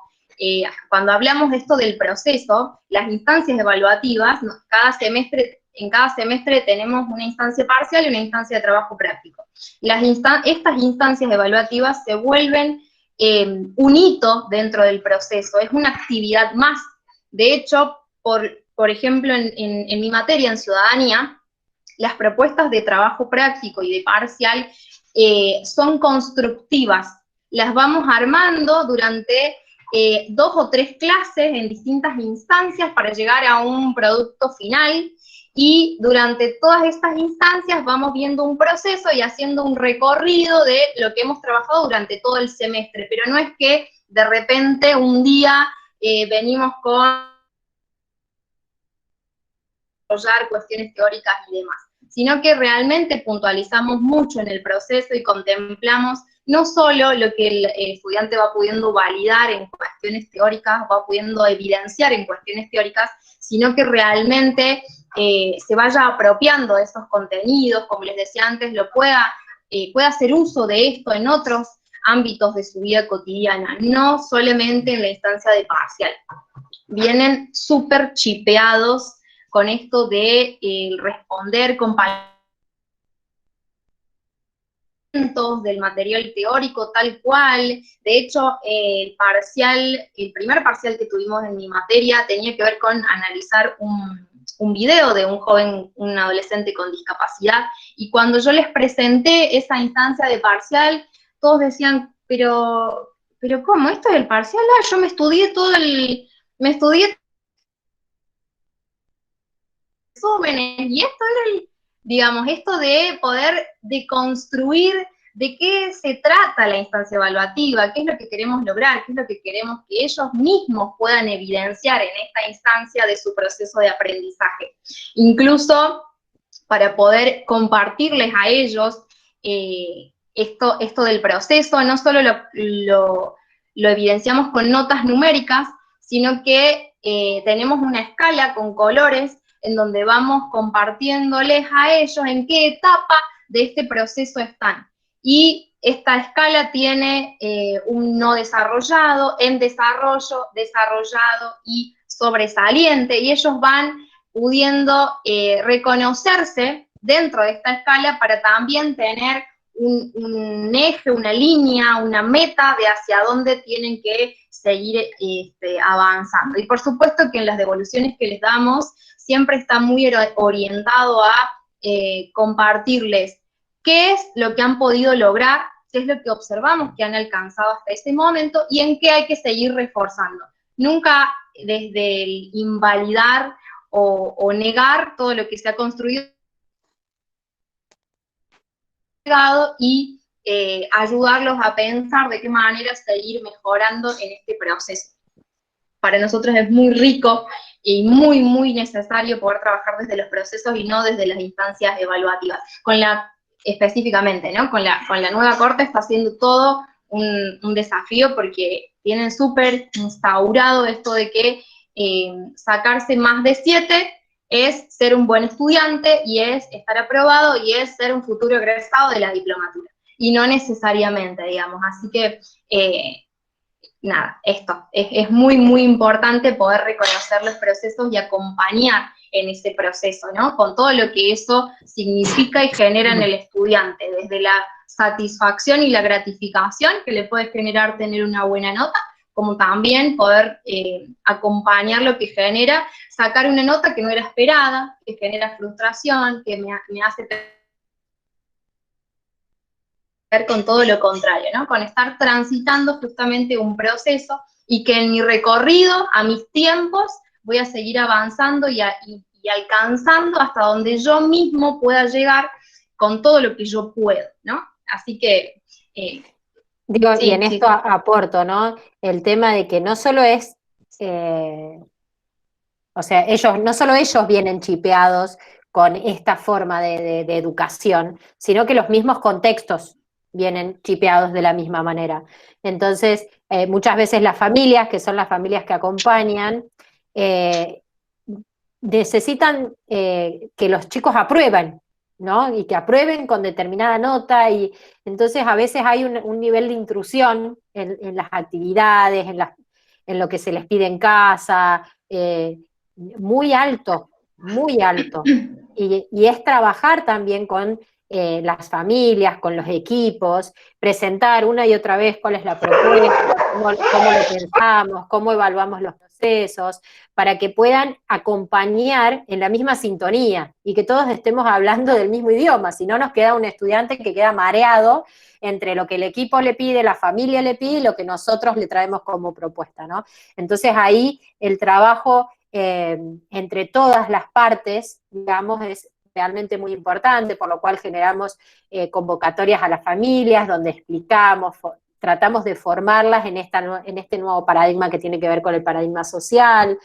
cuando hablamos de esto del proceso, las instancias evaluativas, en cada semestre tenemos una instancia parcial y una instancia de trabajo práctico. Estas instancias evaluativas se vuelven un hito dentro del proceso, es una actividad más. De hecho, por ejemplo, en mi materia, en ciudadanía, las propuestas de trabajo práctico y de parcial son constructivas. Las vamos armando durante 2 o 3 clases en distintas instancias para llegar a un producto final y durante todas estas instancias vamos viendo un proceso y haciendo un recorrido de lo que hemos trabajado durante todo el semestre, pero no es que de repente un día venimos con desarrollar cuestiones teóricas y demás, sino que realmente puntualizamos mucho en el proceso y contemplamos no solo lo que el estudiante va pudiendo validar en cuestiones teóricas, va pudiendo evidenciar en cuestiones teóricas, sino que realmente se vaya apropiando de esos contenidos, como les decía antes, pueda hacer uso de esto en otros ámbitos de su vida cotidiana, no solamente en la instancia de parcial. Vienen súper chipeados con esto de responder con del material teórico tal cual. De hecho, el primer parcial que tuvimos en mi materia tenía que ver con analizar un video de un joven, un adolescente con discapacidad, y cuando yo les presenté esa instancia de parcial, todos decían, pero ¿cómo? ¿Esto es el parcial? Ah, yo me estudié resúmenes, y esto era digamos, esto de poder deconstruir de qué se trata la instancia evaluativa, qué es lo que queremos lograr, qué es lo que queremos que ellos mismos puedan evidenciar en esta instancia de su proceso de aprendizaje. Incluso para poder compartirles a ellos esto del proceso, no solo lo evidenciamos con notas numéricas, sino que tenemos una escala con colores en donde vamos compartiéndoles a ellos en qué etapa de este proceso están. Y esta escala tiene un no desarrollado, en desarrollo, desarrollado y sobresaliente, y ellos van pudiendo reconocerse dentro de esta escala para también tener un eje, una línea, una meta de hacia dónde tienen que seguir avanzando. Y por supuesto que en las devoluciones que les damos siempre está muy orientado a compartirles qué es lo que han podido lograr, qué es lo que observamos que han alcanzado hasta ese momento y en qué hay que seguir reforzando. Nunca desde el invalidar o negar todo lo que se ha construido y ayudarlos a pensar de qué manera seguir mejorando en este proceso. Para nosotros es muy rico y muy, muy necesario poder trabajar desde los procesos y no desde las instancias evaluativas. Específicamente, ¿no? Con la nueva corte está haciendo todo un desafío porque tienen súper instaurado esto de que sacarse más de 7 es ser un buen estudiante y es estar aprobado y es ser un futuro egresado de la diplomatura. Y no necesariamente, digamos. Así que, nada, esto. Es muy, muy importante poder reconocer los procesos y acompañar en ese proceso, ¿no? Con todo lo que eso significa y genera en el estudiante, desde la satisfacción y la gratificación que le puede generar tener una buena nota, como también poder acompañar lo que genera sacar una nota que no era esperada, que genera frustración, que me hace ver con todo lo contrario, ¿no? Con estar transitando justamente un proceso y que en mi recorrido, a mis tiempos, voy a seguir avanzando y alcanzando hasta donde yo mismo pueda llegar con todo lo que yo puedo, ¿no? Así que... Digo, sí, y en esto aporto, ¿no? El tema de que no solo es, o sea, no solo ellos vienen chipeados con esta forma de educación, sino que los mismos contextos vienen chipeados de la misma manera. Entonces, muchas veces las familias, que son las familias que acompañan, necesitan que los chicos aprueben, ¿no? Y que aprueben con determinada nota, y entonces a veces hay un nivel de intrusión en las actividades, en lo que se les pide en casa, muy alto, muy alto. Y es trabajar también con las familias, con los equipos, presentar una y otra vez cuál es la propuesta, cómo lo pensamos, cómo evaluamos los procesos, para que puedan acompañar en la misma sintonía y que todos estemos hablando del mismo idioma, si no nos queda un estudiante que queda mareado entre lo que el equipo le pide, la familia le pide y lo que nosotros le traemos como propuesta, ¿no? Entonces ahí el trabajo entre todas las partes, digamos, es realmente muy importante, por lo cual generamos convocatorias a las familias donde explicamos, tratamos de formarlas en este nuevo paradigma que tiene que ver con el paradigma social,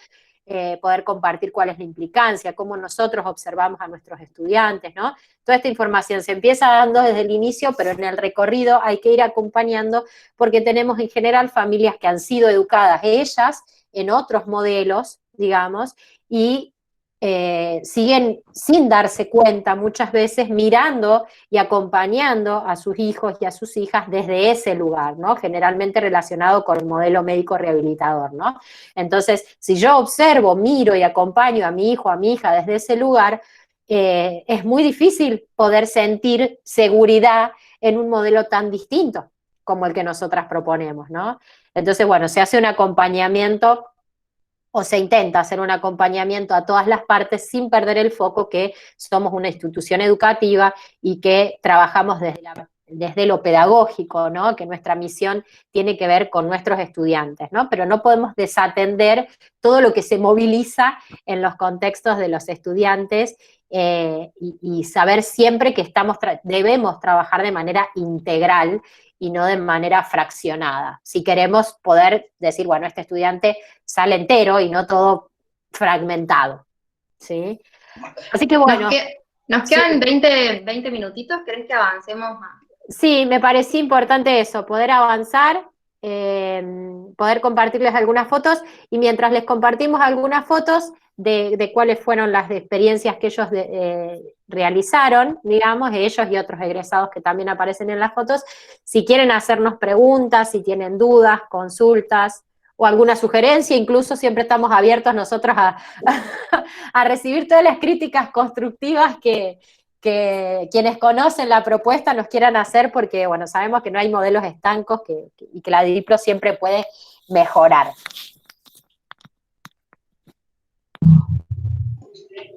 poder compartir cuál es la implicancia, cómo nosotros observamos a nuestros estudiantes, ¿no? Toda esta información se empieza dando desde el inicio, pero en el recorrido hay que ir acompañando porque tenemos en general familias que han sido educadas ellas en otros modelos, digamos, y siguen sin darse cuenta muchas veces mirando y acompañando a sus hijos y a sus hijas desde ese lugar, ¿no? Generalmente relacionado con el modelo médico rehabilitador, ¿no? Entonces, si yo observo, miro y acompaño a mi hijo, a mi hija desde ese lugar, es muy difícil poder sentir seguridad en un modelo tan distinto como el que nosotras proponemos, ¿no? Entonces, bueno, se hace un acompañamiento o se intenta hacer un acompañamiento a todas las partes sin perder el foco que somos una institución educativa y que trabajamos desde lo pedagógico, ¿no? Que nuestra misión tiene que ver con nuestros estudiantes, ¿no? Pero no podemos desatender todo lo que se moviliza en los contextos de los estudiantes y saber siempre que debemos trabajar de manera integral y no de manera fraccionada. Si queremos poder decir, bueno, este estudiante sale entero y no todo fragmentado, ¿sí? Así que bueno. Nos quedan 20 minutitos, ¿crees que avancemos más? Sí, me parecía importante eso, poder avanzar, poder compartirles algunas fotos, y mientras les compartimos algunas fotos de cuáles fueron las experiencias que ellos realizaron, digamos, ellos y otros egresados que también aparecen en las fotos, si quieren hacernos preguntas, si tienen dudas, consultas o alguna sugerencia, incluso siempre estamos abiertos nosotros a recibir todas las críticas constructivas que quienes conocen la propuesta nos quieran hacer, porque bueno, sabemos que no hay modelos estancos y que la DIPRO siempre puede mejorar.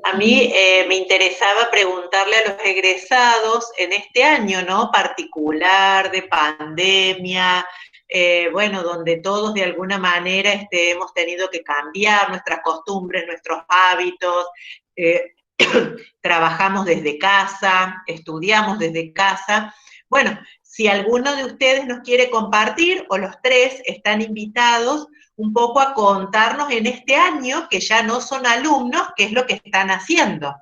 A mí me interesaba preguntarle a los egresados en este año, ¿no? Particular, de pandemia, bueno, donde todos de alguna manera hemos tenido que cambiar nuestras costumbres, nuestros hábitos, trabajamos desde casa, estudiamos desde casa. Bueno, si alguno de ustedes nos quiere compartir, o los tres están invitados, un poco a contarnos en este año, que ya no son alumnos, qué es lo que están haciendo.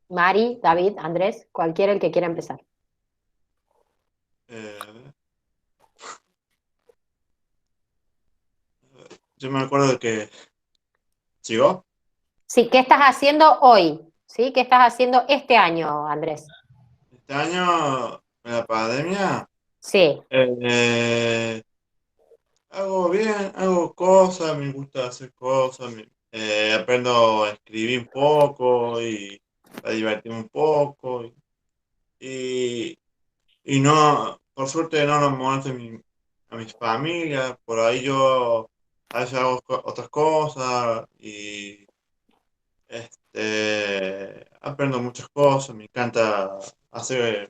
Mari, David, Andrés, cualquiera el que quiera empezar. Yo me acuerdo de que... ¿Sigo? Sí, ¿qué estás haciendo hoy? ¿Sí? ¿Qué estás haciendo este año, Andrés? Este año, en la pandemia, Sí. hago bien, hago cosas, me gusta hacer cosas, aprendo a escribir un poco y a divertirme un poco. Y, y no, por suerte no nos molesto a mis familias, por ahí yo a veces hago otras cosas y aprendo muchas cosas, me encanta hacer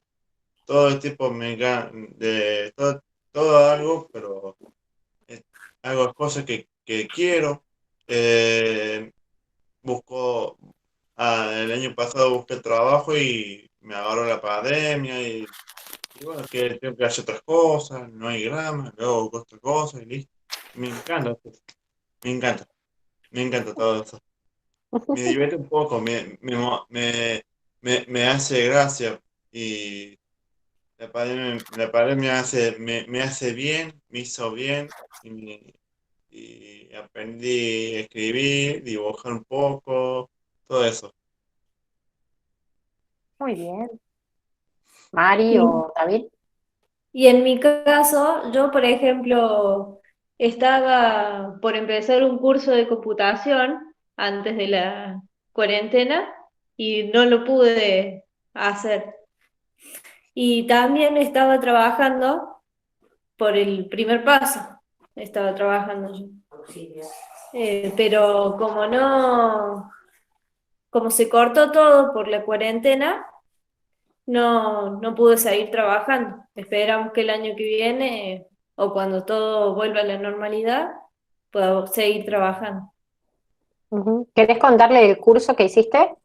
todo el tipo de todo algo, pero hago cosas que quiero. Busco, el año pasado busqué trabajo y me agarró la pandemia y bueno, que tengo que hacer otras cosas, no hay grama, luego hago otras cosas y listo. Me encanta, me encanta, me encanta todo eso. Me divierte un poco, me hace gracia y la pandemia me hace bien, me hizo bien y aprendí a escribir, dibujar un poco, todo eso. Muy bien. Mari o David. Y en mi caso, yo, por ejemplo, estaba por empezar un curso de computación antes de la cuarentena y no lo pude hacer. Y también estaba trabajando por el primer paso, estaba trabajando yo. Pero como se cortó todo por la cuarentena, no pude seguir trabajando. Esperamos que el año que viene o cuando todo vuelva a la normalidad, puedo seguir trabajando. ¿Querés contarle el curso que hiciste?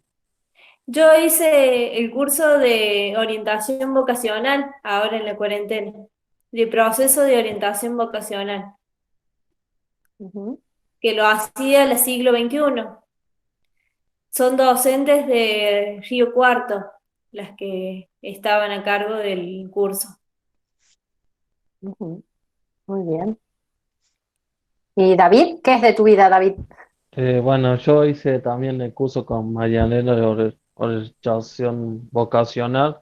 Yo hice el curso de orientación vocacional ahora en la cuarentena, de proceso de orientación vocacional, Ujú. que lo hacía el siglo XXI. Son docentes de Río Cuarto las que estaban a cargo del curso. Ujú. Muy bien. ¿Y David? ¿Qué es de tu vida, David? Bueno, yo hice también el curso con Marianela de orientación vocacional.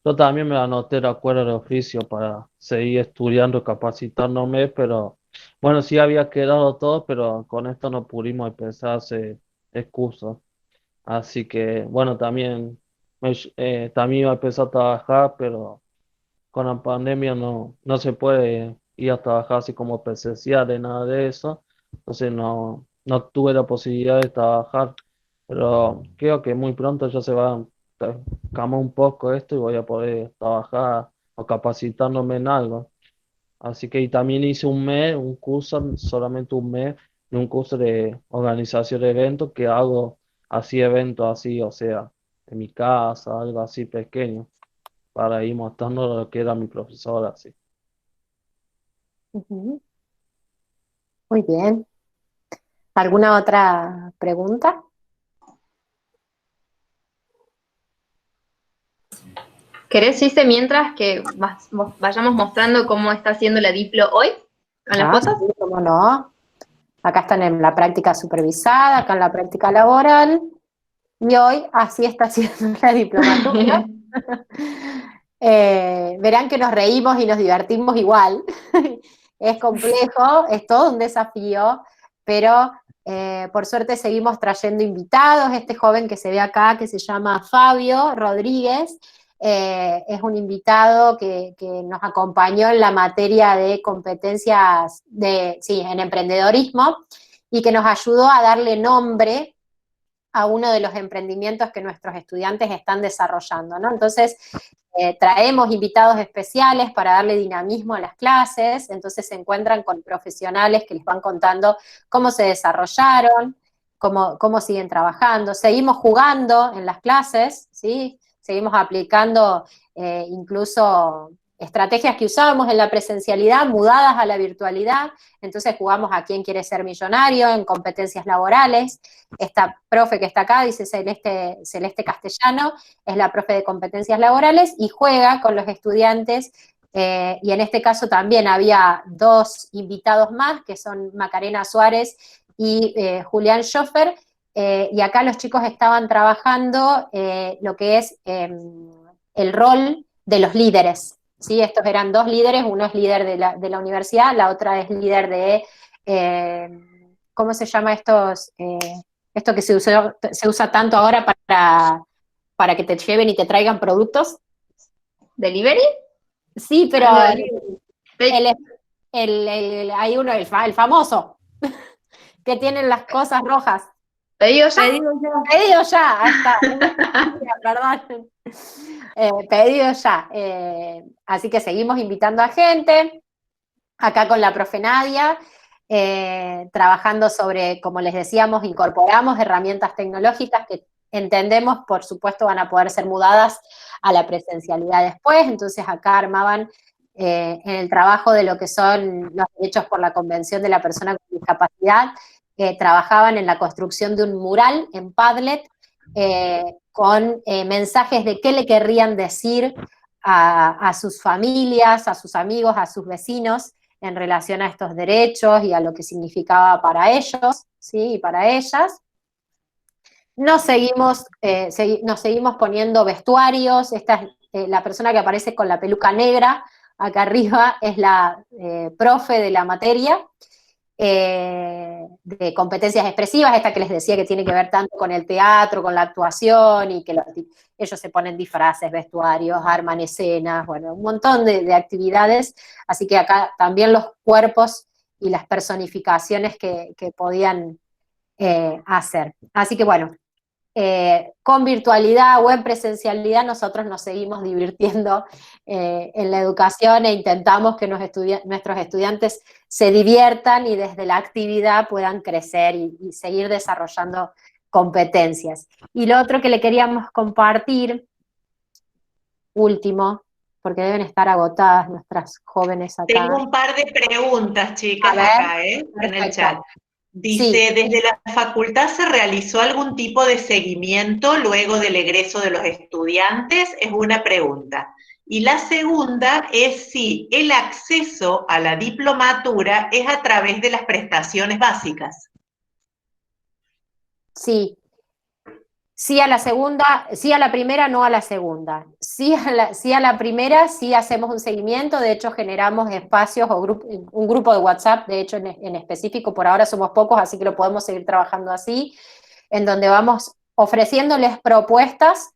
Yo también me anoté el acuerdo de oficio para seguir estudiando, capacitándome, pero bueno, sí había quedado todo, pero con esto no pudimos empezar a hacer el curso. Así que bueno, también iba a empezar a trabajar, pero con la pandemia no se puede ir a trabajar así como presencial de nada de eso. Entonces no tuve la posibilidad de trabajar, pero creo que muy pronto ya se va a calmar un poco esto y voy a poder trabajar o capacitándome en algo. Así que y también hice un curso, solamente un mes, de un curso de organización de eventos que hago así eventos así, o sea, en mi casa, algo así pequeño, para ir mostrando lo que era mi profesora, así. Ujú. Muy bien. ¿Alguna otra pregunta? ¿Querés, Gise, mientras que vayamos mostrando cómo está haciendo la Diplo hoy con las Sí, fotos? cómo no. Acá están en la práctica supervisada, acá en la práctica laboral, y hoy así está haciendo la diplomatura. Verán que nos reímos y nos divertimos igual. Es complejo, es todo un desafío, pero por suerte seguimos trayendo invitados. Este joven que se ve acá, que se llama Fabio Rodríguez, es un invitado que nos acompañó en la materia de competencias en emprendedorismo y que nos ayudó a darle nombre a uno de los emprendimientos que nuestros estudiantes están desarrollando, ¿no? Entonces, traemos invitados especiales para darle dinamismo a las clases, entonces se encuentran con profesionales que les van contando cómo se desarrollaron, cómo siguen trabajando. Seguimos jugando en las clases, ¿sí? Seguimos aplicando incluso estrategias que usábamos en la presencialidad, mudadas a la virtualidad. Entonces jugamos a quién quiere ser millonario en competencias laborales. Esta profe que está acá, dice Celeste Castellano, es la profe de competencias laborales y juega con los estudiantes, y en este caso también había dos invitados más, que son Macarena Suárez y Julián Schoffer, y acá los chicos estaban trabajando lo que es el rol de los líderes, ¿sí? Estos eran dos líderes, uno es líder de la universidad, la otra es líder de, ¿cómo se llama esto que se usa tanto ahora para que te lleven y te traigan productos? ¿Delivery? Sí, pero Algo de el, hay uno, el famoso, que tienen las cosas rojas. ¿Pedido ya? Pedido ya. Pedido ya, ahí está. Perdón. Pedido ya. Así que seguimos invitando a gente. Acá con la profe Nadia, trabajando sobre, como les decíamos, incorporamos herramientas tecnológicas que entendemos, por supuesto, van a poder ser mudadas a la presencialidad después. Entonces acá armaban en el trabajo de lo que son los derechos por la Convención de la Persona con Discapacidad, trabajaban en la construcción de un mural en Padlet con mensajes de qué le querrían decir a sus familias, a sus amigos, a sus vecinos, en relación a estos derechos y a lo que significaba para ellos, ¿sí? Y para ellas. Nos seguimos poniendo vestuarios. Esta es la persona que aparece con la peluca negra, acá arriba es la profe de la materia, de competencias expresivas, esta que les decía que tiene que ver tanto con el teatro, con la actuación, y que ellos se ponen disfraces, vestuarios, arman escenas, bueno, un montón de actividades, así que acá también los cuerpos y las personificaciones que podían hacer. Así que bueno, con virtualidad o en presencialidad, nosotros nos seguimos divirtiendo en la educación e intentamos que nuestros estudiantes se diviertan y desde la actividad puedan crecer y seguir desarrollando competencias. Y lo otro que le queríamos compartir, último, porque deben estar agotadas nuestras jóvenes acá. Tengo un par de preguntas, chicas, A ver, acá, en el perfecto. chat. Dice, ¿desde la facultad se realizó algún tipo de seguimiento luego del egreso de los estudiantes? Es una pregunta. Y la segunda es si el acceso a la diplomatura es a través de las prestaciones básicas. Sí. Sí a la segunda, sí a la primera, no a la segunda. Sí a la primera, sí hacemos un seguimiento, de hecho generamos espacios o un grupo de WhatsApp, de hecho en específico, por ahora somos pocos, así que lo podemos seguir trabajando así, en donde vamos ofreciéndoles propuestas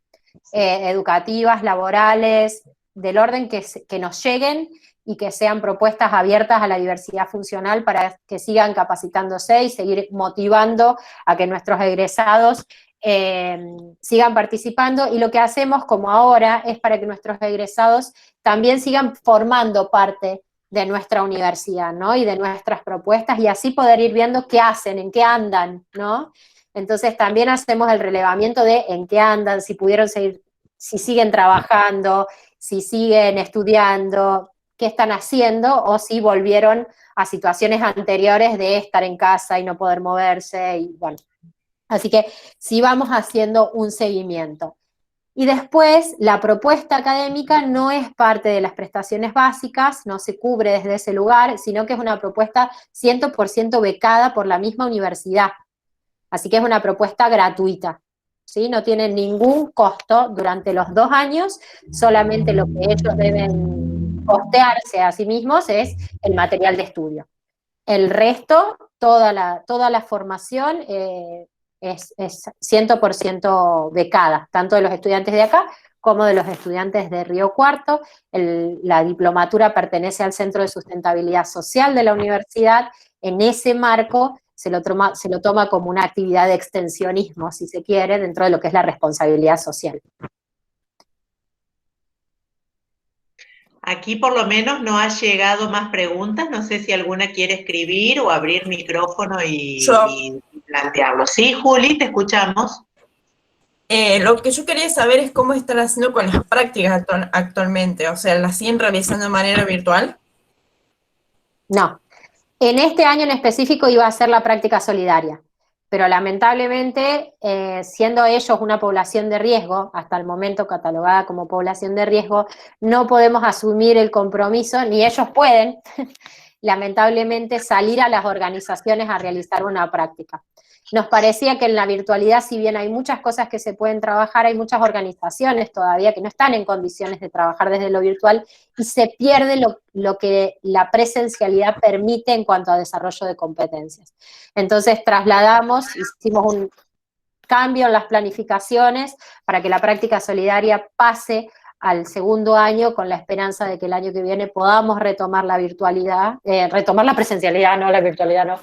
educativas, laborales, del orden que nos lleguen y que sean propuestas abiertas a la diversidad funcional para que sigan capacitándose y seguir motivando a que nuestros egresados sigan participando, y lo que hacemos como ahora es para que nuestros egresados también sigan formando parte de nuestra universidad, ¿no? Y de nuestras propuestas, y así poder ir viendo qué hacen, en qué andan, ¿no? Entonces también hacemos el relevamiento de en qué andan, si pudieron seguir, si siguen trabajando, si siguen estudiando, qué están haciendo, o si volvieron a situaciones anteriores de estar en casa y no poder moverse, y bueno. Así que sí vamos haciendo un seguimiento. Y después, la propuesta académica no es parte de las prestaciones básicas, no se cubre desde ese lugar, sino que es una propuesta 100% becada por la misma universidad. Así que es una propuesta gratuita, ¿sí? No tiene ningún costo durante los 2 años, solamente lo que ellos deben costearse a sí mismos es el material de estudio. El resto, toda la formación es 100% becada, tanto de los estudiantes de acá como de los estudiantes de Río Cuarto. La diplomatura pertenece al Centro de Sustentabilidad Social de la universidad. En ese marco se lo toma como una actividad de extensionismo, si se quiere, dentro de lo que es la responsabilidad social. Aquí por lo menos no ha llegado más preguntas, no sé si alguna quiere escribir o abrir micrófono y plantearlo. Sí, Juli, te escuchamos. Lo que yo quería saber es cómo están haciendo con las prácticas actualmente, o sea, ¿las siguen realizando de manera virtual? No. En este año en específico iba a ser la práctica solidaria, pero lamentablemente, siendo ellos una población de riesgo, hasta el momento catalogada como población de riesgo, no podemos asumir el compromiso, ni ellos pueden, lamentablemente, salir a las organizaciones a realizar una práctica. Nos parecía que en la virtualidad, si bien hay muchas cosas que se pueden trabajar, hay muchas organizaciones todavía que no están en condiciones de trabajar desde lo virtual, y se pierde lo que la presencialidad permite en cuanto a desarrollo de competencias. Entonces hicimos un cambio en las planificaciones para que la práctica solidaria pase al segundo año, con la esperanza de que el año que viene podamos retomar la virtualidad, retomar la presencialidad, no la virtualidad, no,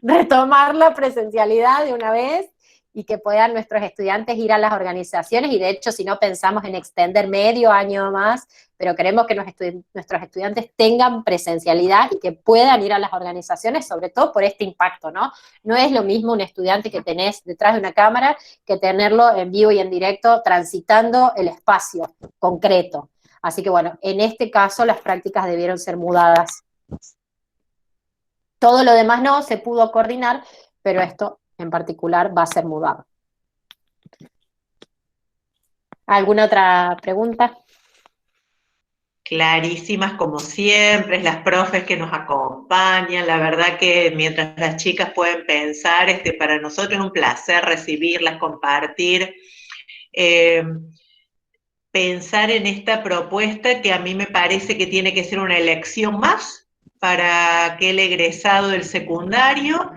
retomar la presencialidad de una vez, y que puedan nuestros estudiantes ir a las organizaciones, y de hecho si no pensamos en extender medio año más, pero queremos que nuestros estudiantes tengan presencialidad y que puedan ir a las organizaciones, sobre todo por este impacto, ¿no? No es lo mismo un estudiante que tenés detrás de una cámara que tenerlo en vivo y en directo transitando el espacio concreto. Así que bueno, en este caso las prácticas debieron ser mudadas. Todo lo demás no se pudo coordinar, pero esto en particular va a ser mudado. ¿Alguna otra pregunta? Clarísimas como siempre, las profes que nos acompañan, la verdad que mientras las chicas pueden pensar, para nosotros es un placer recibirlas, compartir, pensar en esta propuesta que a mí me parece que tiene que ser una elección más para aquel egresado del secundario,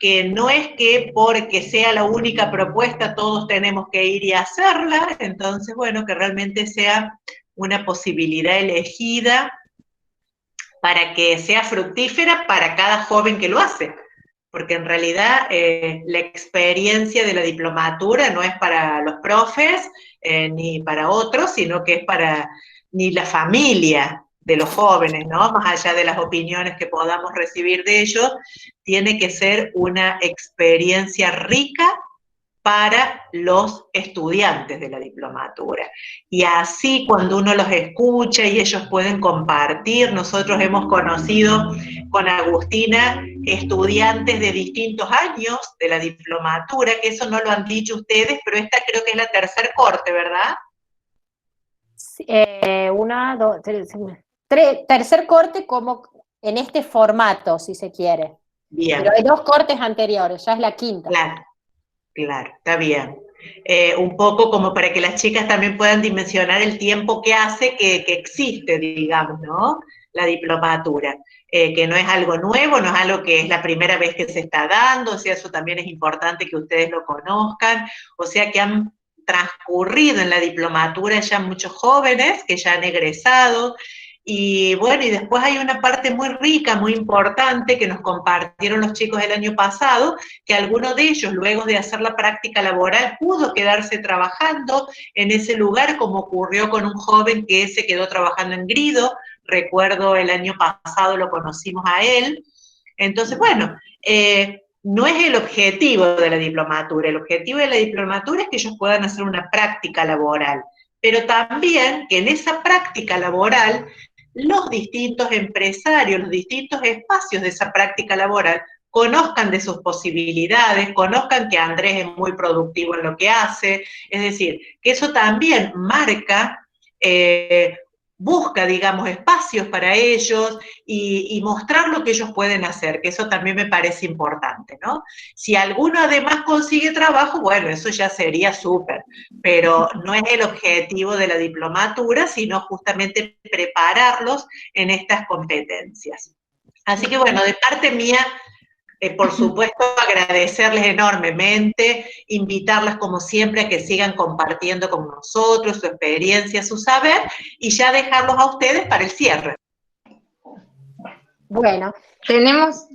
que no es que porque sea la única propuesta todos tenemos que ir y hacerla, entonces, bueno, que realmente sea una posibilidad elegida para que sea fructífera para cada joven que lo hace. porque en realidad la experiencia de la diplomatura no es para los profes ni para otros, sino que es para ni la familia de los jóvenes, ¿no? Más allá de las opiniones que podamos recibir de ellos, tiene que ser una experiencia rica para los estudiantes de la diplomatura. Y así cuando uno los escucha y ellos pueden compartir, nosotros hemos conocido con Agustina estudiantes de distintos años de la diplomatura, que eso no lo han dicho ustedes, pero esta creo que es la tercer corte, ¿verdad? Sí, tercer corte como en este formato, si se quiere. Bien. Pero hay 2 cortes anteriores, ya es la quinta. Claro. Claro, está bien. Un poco como para que las chicas también puedan dimensionar el tiempo que hace que existe, digamos, ¿no? La diplomatura, que no es algo nuevo, no es algo que es la primera vez que se está dando, o sea, eso también es importante que ustedes lo conozcan, o sea, que han transcurrido en la diplomatura ya muchos jóvenes que ya han egresado, y bueno, y después hay una parte muy rica, muy importante, que nos compartieron los chicos el año pasado, que alguno de ellos, luego de hacer la práctica laboral, pudo quedarse trabajando en ese lugar, como ocurrió con un joven que se quedó trabajando en Grido. Recuerdo el año pasado lo conocimos a él. Entonces, bueno, no es el objetivo de la diplomatura. El objetivo de la diplomatura es que ellos puedan hacer una práctica laboral, pero también que en esa práctica laboral los distintos empresarios, los distintos espacios de esa práctica laboral conozcan de sus posibilidades, conozcan que Andrés es muy productivo en lo que hace, es decir, que eso también marca, busca, digamos, espacios para ellos y mostrar lo que ellos pueden hacer, que eso también me parece importante, ¿no? Si alguno además consigue trabajo, bueno, eso ya sería súper, pero no es el objetivo de la diplomatura, sino justamente prepararlos en estas competencias. Así que bueno, de parte mía, por supuesto, agradecerles enormemente, invitarlas como siempre a que sigan compartiendo con nosotros su experiencia, su saber, y ya dejarlos a ustedes para el cierre. Bueno, Tenemos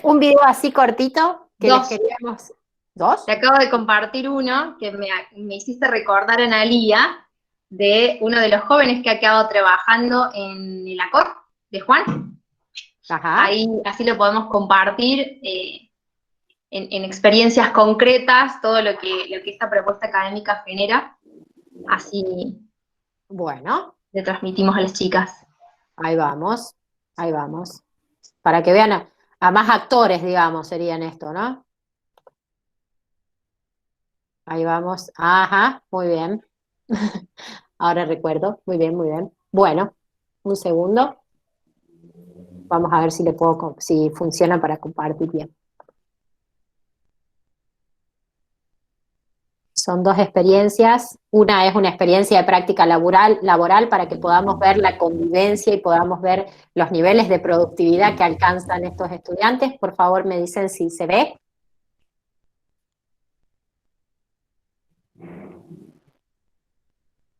un video así cortito que 2. les queríamos. ¿2? Te acabo de compartir uno que me hiciste recordar a Analía, de uno de los jóvenes que ha quedado trabajando en el ACOR de Juan. Ajá. Ahí así lo podemos compartir en experiencias concretas, todo lo que esta propuesta académica genera. Así Bueno, le transmitimos a las chicas. ahí vamos, ahí vamos. Para que vean a más actores, digamos, serían esto, ¿no? Ahí vamos. Ajá, muy bien. Ahora recuerdo. Muy bien, muy bien. Bueno, un segundo. Vamos a ver si si funciona para compartir bien. Son 2 experiencias. Una es una experiencia de práctica laboral para que podamos ver la convivencia y podamos ver los niveles de productividad que alcanzan estos estudiantes. Por favor, me dicen si se ve.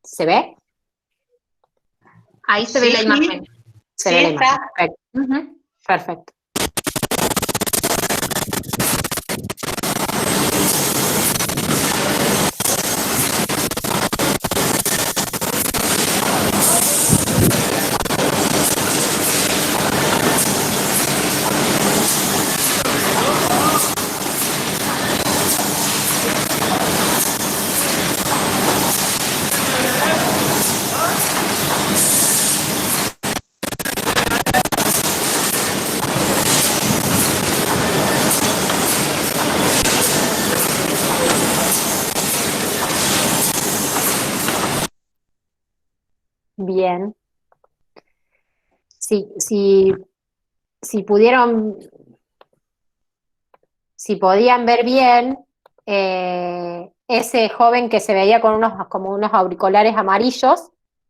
¿Se ve? Ahí se ve la imagen. Se ve la imagen. Perfecto. Perfecto. Bien. Si podían ver bien, ese joven que se veía con como unos auriculares amarillos,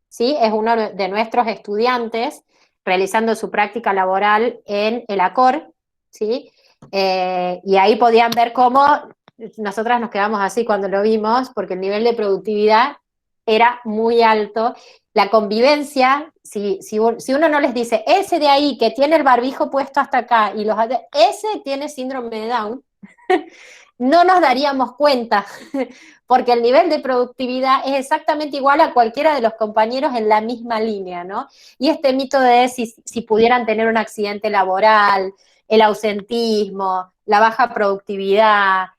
¿sí? Es uno de nuestros estudiantes realizando su práctica laboral en el ACOR, ¿sí? Y ahí podían ver cómo nosotras nos quedamos así cuando lo vimos, porque el nivel de productividad era muy alto. La convivencia, si uno no les dice, ese de ahí que tiene el barbijo puesto hasta acá, y ese tiene síndrome de Down, no nos daríamos cuenta, porque el nivel de productividad es exactamente igual a cualquiera de los compañeros en la misma línea, ¿no? Y este mito de si pudieran tener un accidente laboral, el ausentismo, la baja productividad,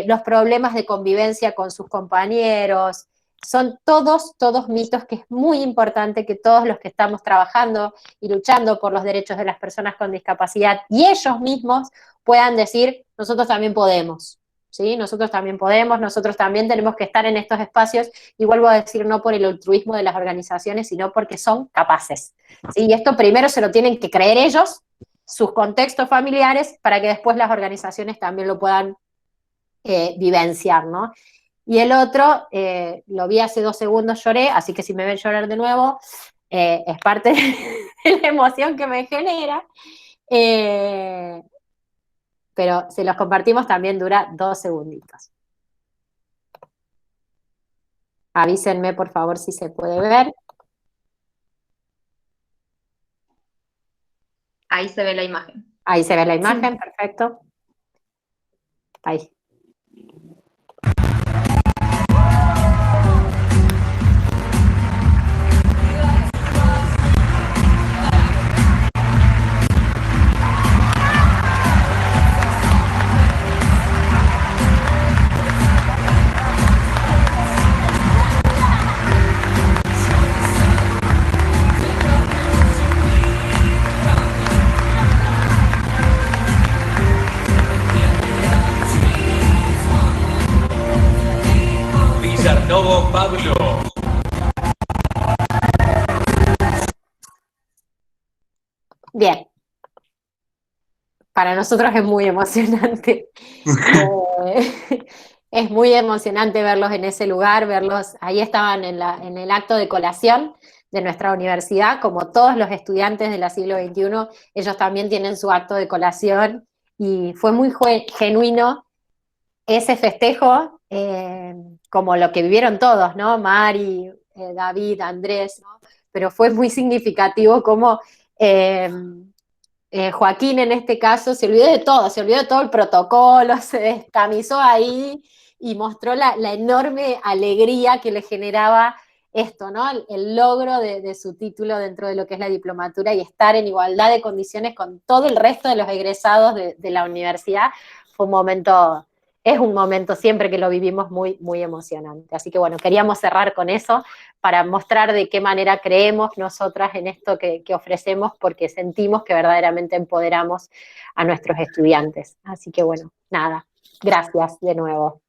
los problemas de convivencia con sus compañeros, son todos mitos que es muy importante que todos los que estamos trabajando y luchando por los derechos de las personas con discapacidad y ellos mismos puedan decir, nosotros también podemos, ¿sí? Nosotros también podemos, nosotros también tenemos que estar en estos espacios, y vuelvo a decir, no por el altruismo de las organizaciones, sino porque son capaces, ¿sí? Y esto primero se lo tienen que creer ellos, sus contextos familiares, para que después las organizaciones también lo puedan vivenciar, ¿no? Y el otro, lo vi hace 2 segundos, lloré, así que si me ven llorar de nuevo, es parte de la emoción que me genera. Pero se los compartimos, también dura 2 segunditos. Avísenme, por favor, si se puede ver. Ahí se ve la imagen. Ahí se ve la imagen, sí. Perfecto. Ahí. Villarnovo Pablo. Bien. Para nosotros es muy emocionante. Es muy emocionante verlos en ese lugar, verlos, ahí estaban en el acto de colación de nuestra universidad, como todos los estudiantes del siglo XXI, ellos también tienen su acto de colación, y fue muy genuino ese festejo, como lo que vivieron todos, ¿no? Mari, David, Andrés, ¿no? Pero fue muy significativo como Joaquín en este caso se olvidó de todo el protocolo, se descamisó ahí y mostró la enorme alegría que le generaba esto, ¿no? El logro de su título dentro de lo que es la diplomatura y estar en igualdad de condiciones con todo el resto de los egresados de la universidad. Fue un momento, es un momento siempre que lo vivimos muy, muy emocionante. Así que bueno, queríamos cerrar con eso para mostrar de qué manera creemos nosotras en esto que ofrecemos, porque sentimos que verdaderamente empoderamos a nuestros estudiantes. Así que bueno, nada, gracias de nuevo.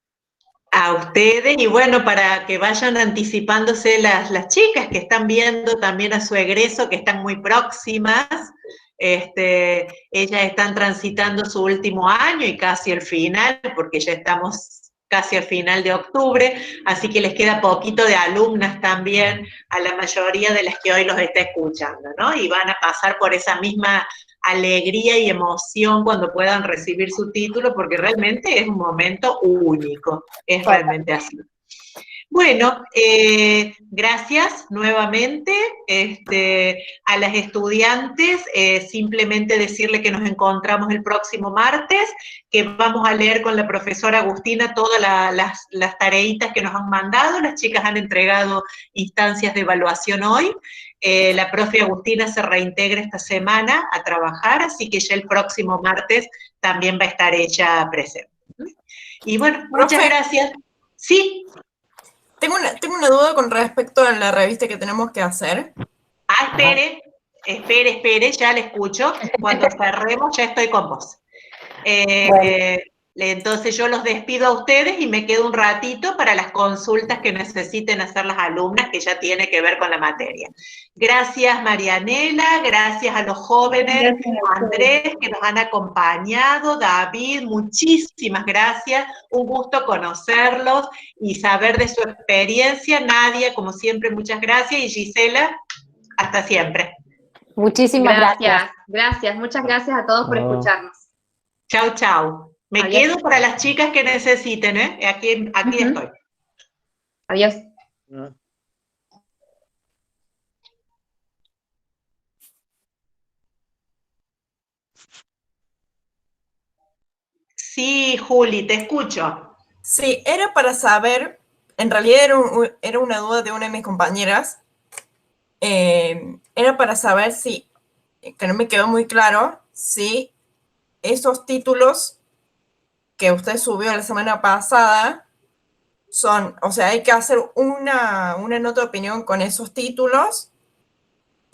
A ustedes, y bueno, para que vayan anticipándose las chicas que están viendo también a su egreso, que están muy próximas, ellas están transitando su último año y casi el final, porque ya estamos casi al final de octubre, así que les queda poquito de alumnas también a la mayoría de las que hoy los está escuchando, ¿no? Y van a pasar por esa misma alegría y emoción cuando puedan recibir su título, porque realmente es un momento único, es realmente así. Bueno, gracias nuevamente a las estudiantes, simplemente decirle que nos encontramos el próximo martes, que vamos a leer con la profesora Agustina todas las tareitas que nos han mandado. Las chicas han entregado instancias de evaluación hoy. La profe Agustina se reintegra esta semana a trabajar, así que ya el próximo martes también va a estar ella presente. Y bueno, muchas gracias. Sí. Tengo una duda con respecto a la revista que tenemos que hacer. Ah, espere, ya la escucho. Cuando cerremos ya estoy con vos. Bueno. Entonces yo los despido a ustedes y me quedo un ratito para las consultas que necesiten hacer las alumnas, que ya tiene que ver con la materia. Gracias, Marianela, gracias a los jóvenes, Andrés, que nos han acompañado, David, muchísimas gracias, un gusto conocerlos y saber de su experiencia. Nadia, como siempre, muchas gracias, y Gisela, hasta siempre. Muchísimas gracias. Gracias, muchas gracias a todos por escucharnos. Chau, chau. Me Adiós. quedo para las chicas que necesiten, ¿eh? Aquí estoy. Adiós. Sí, Juli, te escucho. Sí, era para saber, en realidad era una duda de una de mis compañeras, era para saber si, que no me quedó muy claro, si esos títulos que usted subió la semana pasada son, o sea, hay que hacer una nota de opinión con esos títulos,